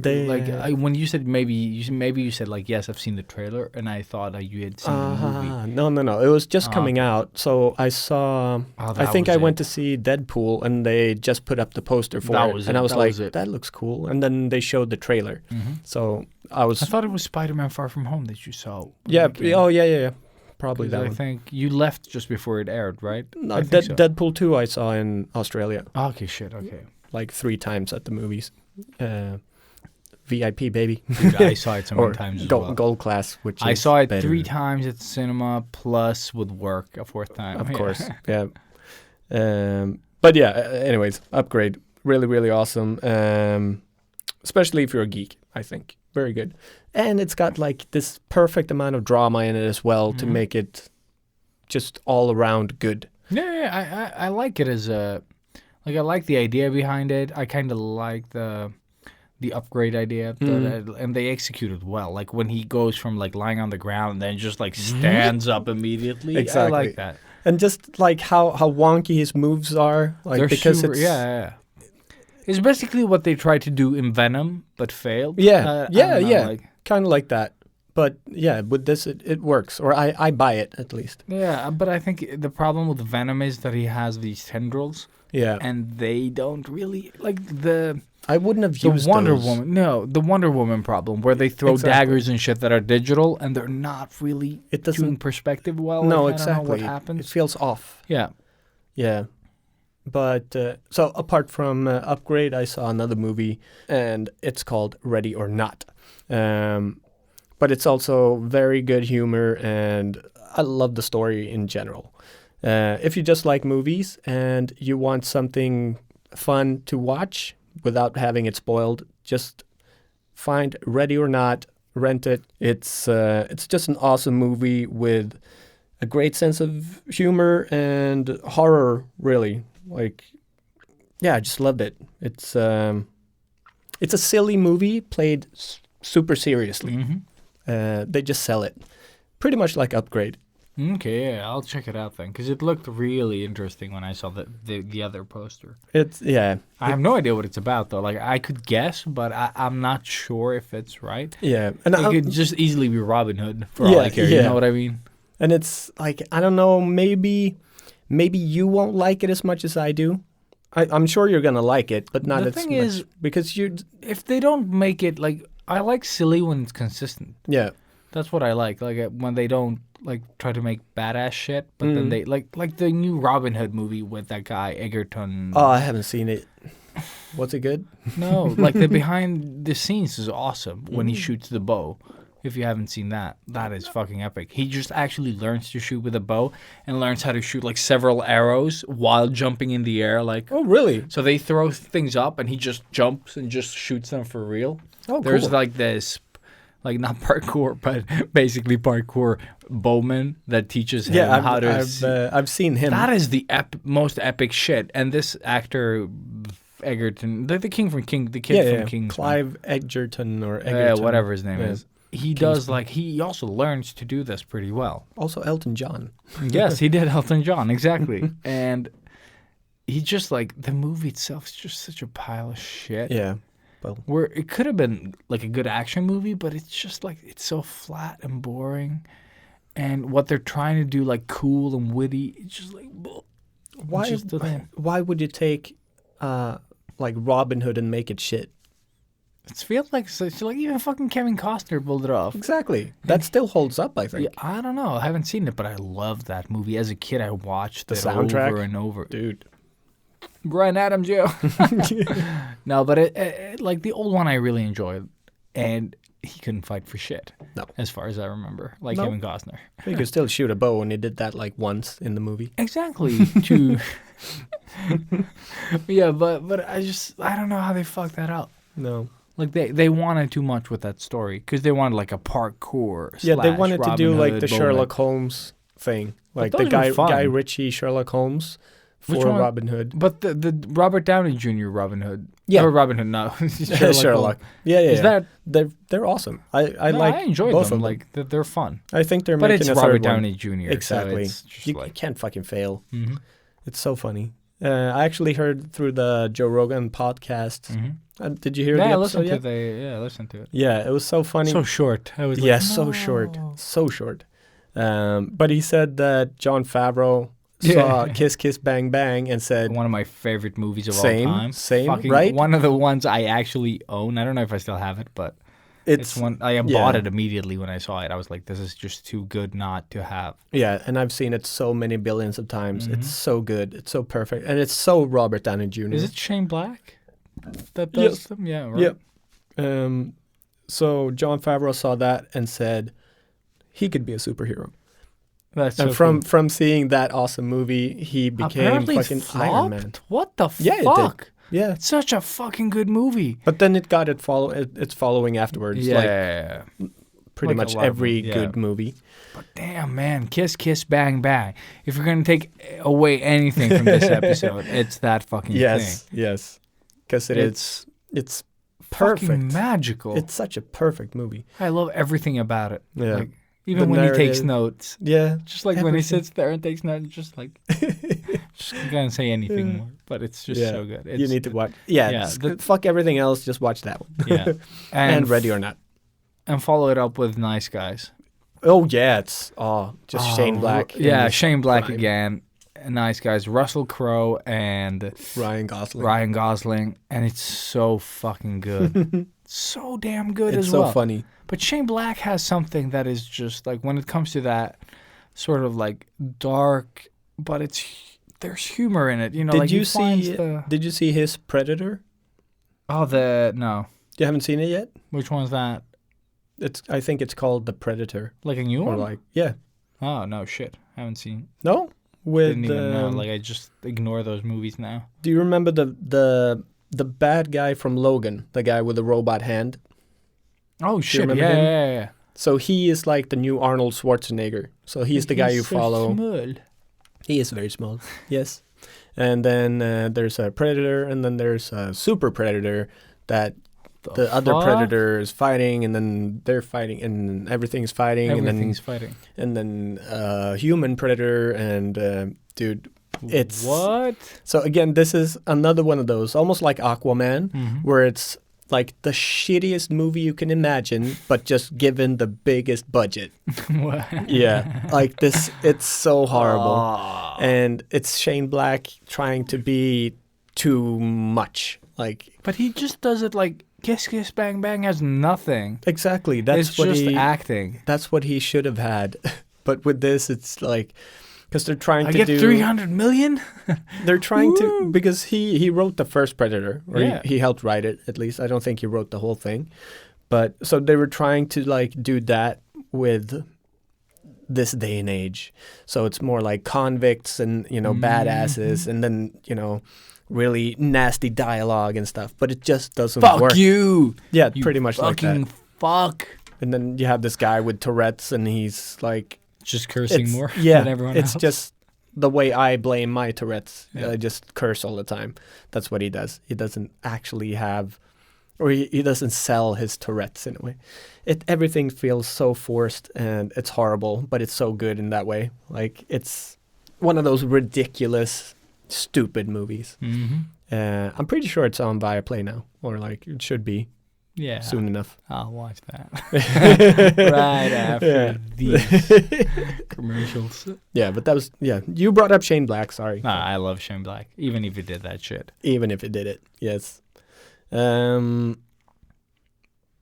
when you said maybe you said like, "Yes, I've seen the trailer," and I thought you had seen the movie. No. It was just coming out. So I saw. I think I went to see Deadpool, and they just put up the poster for it, and I was like, "That looks cool." And then they showed the trailer. So I thought it was Spider-Man: Far From Home that you saw. Yeah. Oh, yeah. Probably that one. I think you left just before it aired, right? No, Deadpool 2 I saw in Australia. Okay, shit, okay. Like 3 times at the movies. VIP, baby. Dude, I saw it so many times as well. Gold class, which I is saw it better. 3 times at the cinema, plus with work a 4th time. Of course, yeah. But yeah, anyways, Upgrade. Really, really awesome. Especially if you're a geek, I think. Very good. And it's got like this perfect amount of drama in it as well to make it just all around good. Yeah, I like it as a... Like, I like the idea behind it. I kind of like the Upgrade idea. And they executed well. Like, when he goes from, like, lying on the ground and then just, like, stands up immediately. Exactly. I like that. And just, like, how wonky his moves are. Like, They're because super, it's... Yeah. It's basically what they tried to do in Venom, but failed. Yeah, yeah. Like, kind of like that. But yeah, with this, it works. Or I buy it, at least. Yeah, but I think the problem with Venom is that he has these tendrils. Yeah. And they don't really... Like, the... I wouldn't have used the Wonder those. Woman. No, the Wonder Woman problem, where they throw daggers and shit that are digital, and they're not really doing perspective well. No, like, exactly. I don't know what happens. It feels off. Yeah. Yeah. But, so apart from Upgrade, I saw another movie, and it's called Ready or Not. But it's also very good humor, and I love the story in general. If you just like movies and you want something fun to watch, without having it spoiled, just find Ready or Not, rent it. It's just an awesome movie with a great sense of humor and horror, really. Like, yeah, I just loved it. It's a silly movie played super seriously. They just sell it. Pretty much like Upgrade. Okay, yeah, I'll check it out then, because it looked really interesting when I saw the other poster. I have no idea what it's about, though. Like, I could guess, but I'm not sure if it's right. Yeah. And it could just easily be Robin Hood, for all I care. You know what I mean? And it's like, I don't know, maybe you won't like it as much as I do. I'm sure you're going to like it, but not as much. The thing is, because if they don't make it, like, I like silly when it's consistent. Yeah. That's what I like when they don't, like, try to make badass shit, but then they, like the new Robin Hood movie with that guy, Egerton. Oh, I haven't seen it. Was it good? No, like, the behind the scenes is awesome when he shoots the bow. If you haven't seen that, that is fucking epic. He just actually learns to shoot with a bow and learns how to shoot, like, several arrows while jumping in the air. Like, oh, really? So they throw things up and he just jumps and just shoots them for real. Oh, There's cool. like this, like, not parkour, but basically parkour bowman that teaches him how to. I've seen him. That is the most epic shit. And this actor, Egerton, the kid from Kingsman. Clive Egerton or Egerton. Whatever his name is. He does, like, he also learns to do this pretty well. Also Elton John. Yes, he did Elton John, exactly. And he just, like, the movie itself is just such a pile of shit. Yeah. Well, where it could have been, like, a good action movie, but it's just, like, it's so flat and boring. And what they're trying to do, like, cool and witty, it's just, like, why would you take, like, Robin Hood and make it shit? It feels like even fucking Kevin Costner pulled it off. Exactly. That still holds up, I think. Yeah, I don't know. I haven't seen it, but I love that movie. As a kid, I watched the it soundtrack over and over. Dude. Bryan Adams, yo. No, but it, like, the old one I really enjoyed. And he couldn't fight for shit. No. As far as I remember. Like Kevin Costner. He could still shoot a bow, and he did that, like, once in the movie. Exactly. Yeah, but I don't know how they fucked that up. No. Like, they wanted too much with that story because they wanted, like, a parkour. Yeah, they wanted Robin to do, like, Hood the Sherlock Holmes thing. Like, the Guy Ritchie Sherlock Holmes for Robin Hood. But the Robert Downey Jr. Robin Hood. Yeah. Or Robin Hood, no. Sherlock. Yeah. Is that... They're awesome. I enjoy both them. of them. Like, they're fun. I think they're but making a third one. But it's Robert Downey Jr. Exactly. So it's you can't fucking fail. Mm-hmm. It's so funny. I actually heard through the Joe Rogan podcast. Mm-hmm. Did you hear the episode yet? I listened to it. Yeah, it was so funny. So short. I was so short. So short. But he said that Jon Favreau saw Kiss Kiss Bang Bang and said... One of my favorite movies of all time. Same, right? One of the ones I actually own. I don't know if I still have it, but... It's one I bought it immediately when I saw it. I was like, this is just too good not to have. Yeah, and I've seen it so many billions of times. It's so good. It's so perfect. And it's so Robert Downey Jr. Is it Shane Black that does them? Yeah, right. Yeah. So Jon Favreau saw that and said he could be a superhero. That's and so from seeing that awesome movie, he became apparently fucking Iron Man. What the fuck? It did. Yeah, it's such a fucking good movie. But then it got its following afterwards. Yeah, like pretty much every good movie. But damn, man, Kiss Kiss Bang Bang. If you're gonna take away anything from this episode, it's that fucking thing. Yes, because it's perfect, fucking magical. It's such a perfect movie. I love everything about it. Yeah. Like, even when he takes notes. Yeah. Just like when he sits there and takes notes, just like, just can't say anything more. But it's just so good. You need to watch. Yeah. Fuck everything else. Just watch that one. Yeah. And Ready or Not. And follow it up with Nice Guys. Oh, yeah. It's Shane Black. Yeah, Shane Black again. Nice Guys. Russell Crowe and Ryan Gosling. And it's so fucking good. So damn good as well. It's so funny. But Shane Black has something that is just like, when it comes to that sort of like dark, but there's humor in it. You know, Did you see his Predator? Oh, no. You haven't seen it yet? Which one's that? I think it's called The Predator. Like a new one? Yeah. Oh, no, shit. Haven't seen. No? Didn't even know. Like, I just ignore those movies now. Do you remember the the bad guy from Logan, the guy with the robot hand. Oh shit! remember Yeah, him? yeah. So he is like the new Arnold Schwarzenegger. So he's the guy you follow. Small. He is very small. Yes. And then there's a predator, and then there's a super predator that the other predator is fighting, and then they're fighting, and everything's fighting, Everything's fighting. and then human predator, and dude, it's what? So again, this is another one of those, almost like Aquaman, where it's like the shittiest movie you can imagine, but just given the biggest budget. What? Yeah, like this, it's so horrible. And it's Shane Black trying to be too much. Like, But he just does it like Kiss Kiss Bang Bang has nothing. exactly. That's It's what just he. acting. That's what he should have had. But with this, it's like, because they're trying I to get do. 300 million? They're trying to, because he wrote the first Predator, or Yeah. he helped write it at least. I don't think he wrote the whole thing, but so they were trying to like do that with this day and age. So it's more like convicts and badasses, and then really nasty dialogue and stuff. But it just doesn't Fuck work. you! Yeah, You pretty much like fucking that. fuck. And then you have this guy with Tourette's, and he's like. Just cursing more Yeah, than everyone it's else. just the way I blame my Tourette's. Yeah. I just curse all the time. That's what he does. He doesn't actually have, or he doesn't sell his Tourette's in a way. Everything feels so forced, and it's horrible, but it's so good in that way. Like, it's one of those ridiculous, stupid movies. I'm pretty sure it's on Viaplay now, or like it should be Yeah. soon enough. I'll watch that. Right after these commercials. Yeah, but that was, you brought up Shane Black, sorry. Nah, I love Shane Black, even if he did that shit. Even if it did it, yes.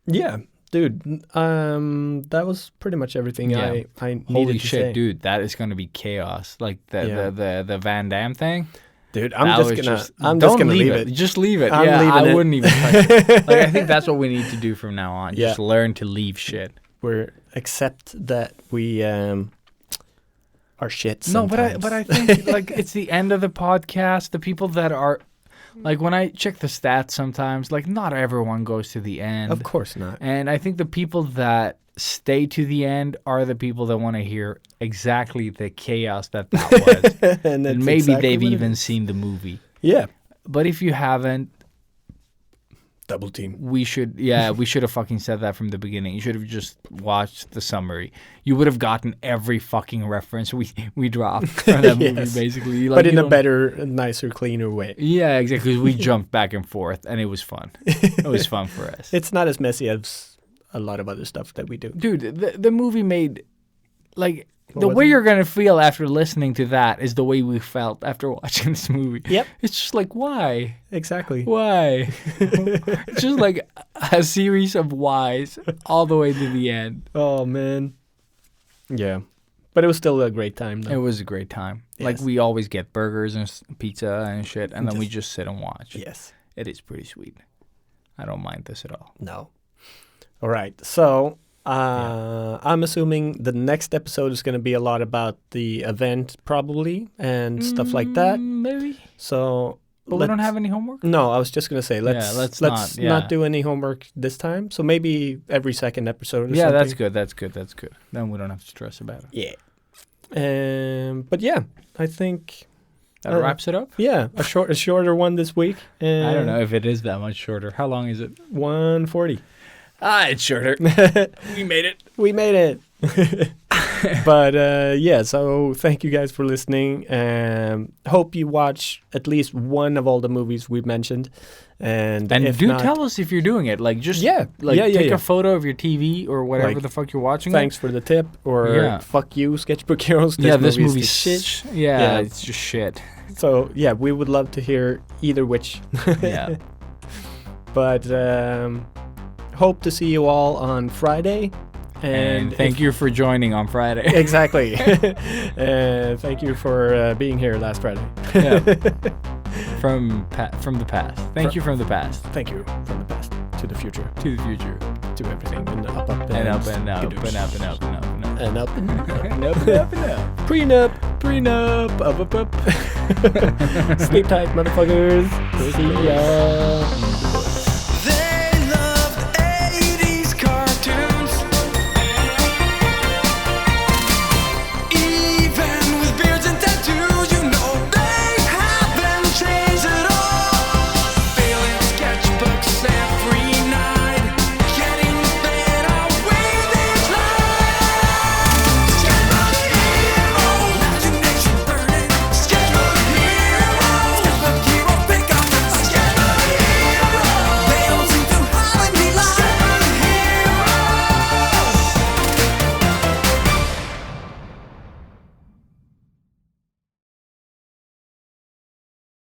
Yeah, dude. That was pretty much everything Yeah. I needed Holy to shit, say. dude, that is gonna be chaos. Like the Van Damme thing. Dude, That I'm was just don't gonna leave it. Just leave it. I'm yeah, leaving I it. wouldn't even touch it. Like, I think that's what we need to do from now on. Yeah. Just learn to leave shit. Accept that we are shit No, sometimes. but I think like it's the end of the podcast. The people that are like, when I check the stats sometimes, like not everyone goes to the end. Of course not. And I think the people that stay to the end are the people that want to hear exactly the chaos that was. and that's And maybe exactly they've what it even is. seen the movie. Yeah. But if you haven't, Double team. we should have fucking said that from the beginning. You should have just watched the summary. You would have gotten every fucking reference we dropped from that movie, Yes. basically. Like, But in you a don't- better, nicer, cleaner way. Yeah, exactly. 'Cause we jumped back and forth, and it was fun. It was fun for us. It's not as messy as a lot of other stuff that we do. Dude, the movie made, like, the was way it? you're going to feel after listening to that is the way we felt after watching this movie. Yep. It's just like, why? Exactly. Why? It's just like a series of whys all the way to the end. Oh, man. Yeah. But it was still a great time, It though. was a great time. Like, Yes. we always get burgers and pizza and shit, and then we Just- just sit and watch. Yes. It is pretty sweet. I don't mind this at all. No. All right. So I'm assuming the next episode is going to be a lot about the event, probably, and stuff like that. Maybe. So, But we don't have any homework? No, I was just going to say let's let's not, not do any homework this time. So maybe every second episode. Or Yeah, something. that's good. That's good. That's good. Then we don't have to stress about it. Yeah. But yeah, I think That wraps it up. yeah, a shorter one this week. I don't know if it is that much shorter. How long is it? 140. It's shorter. We made it. We made it. But yeah, so thank you guys for listening. Hope you watch at least one of all the movies we've mentioned. And if do not, tell us if you're doing it. Like, just Yeah. take Yeah. a photo of your TV or whatever Like, the fuck you're watching. thanks for the tip, or Yeah. fuck you, Sketchbook Heroes. This movie's movie's the shit. shit. Yeah, Yeah. it's just shit. So yeah, we would love to hear either which. Yeah. But hope to see you all on Friday. And thank you for joining on Friday. Exactly. Thank you for being here last Friday. Yeah. From the past. Thank you from the past Thank you from the past to the future to the future. to everything and up And up and up and up and up and up and up. and up and up And up and up and up. prenup. Prenup. Up. Sleep tight, motherfuckers. See ya.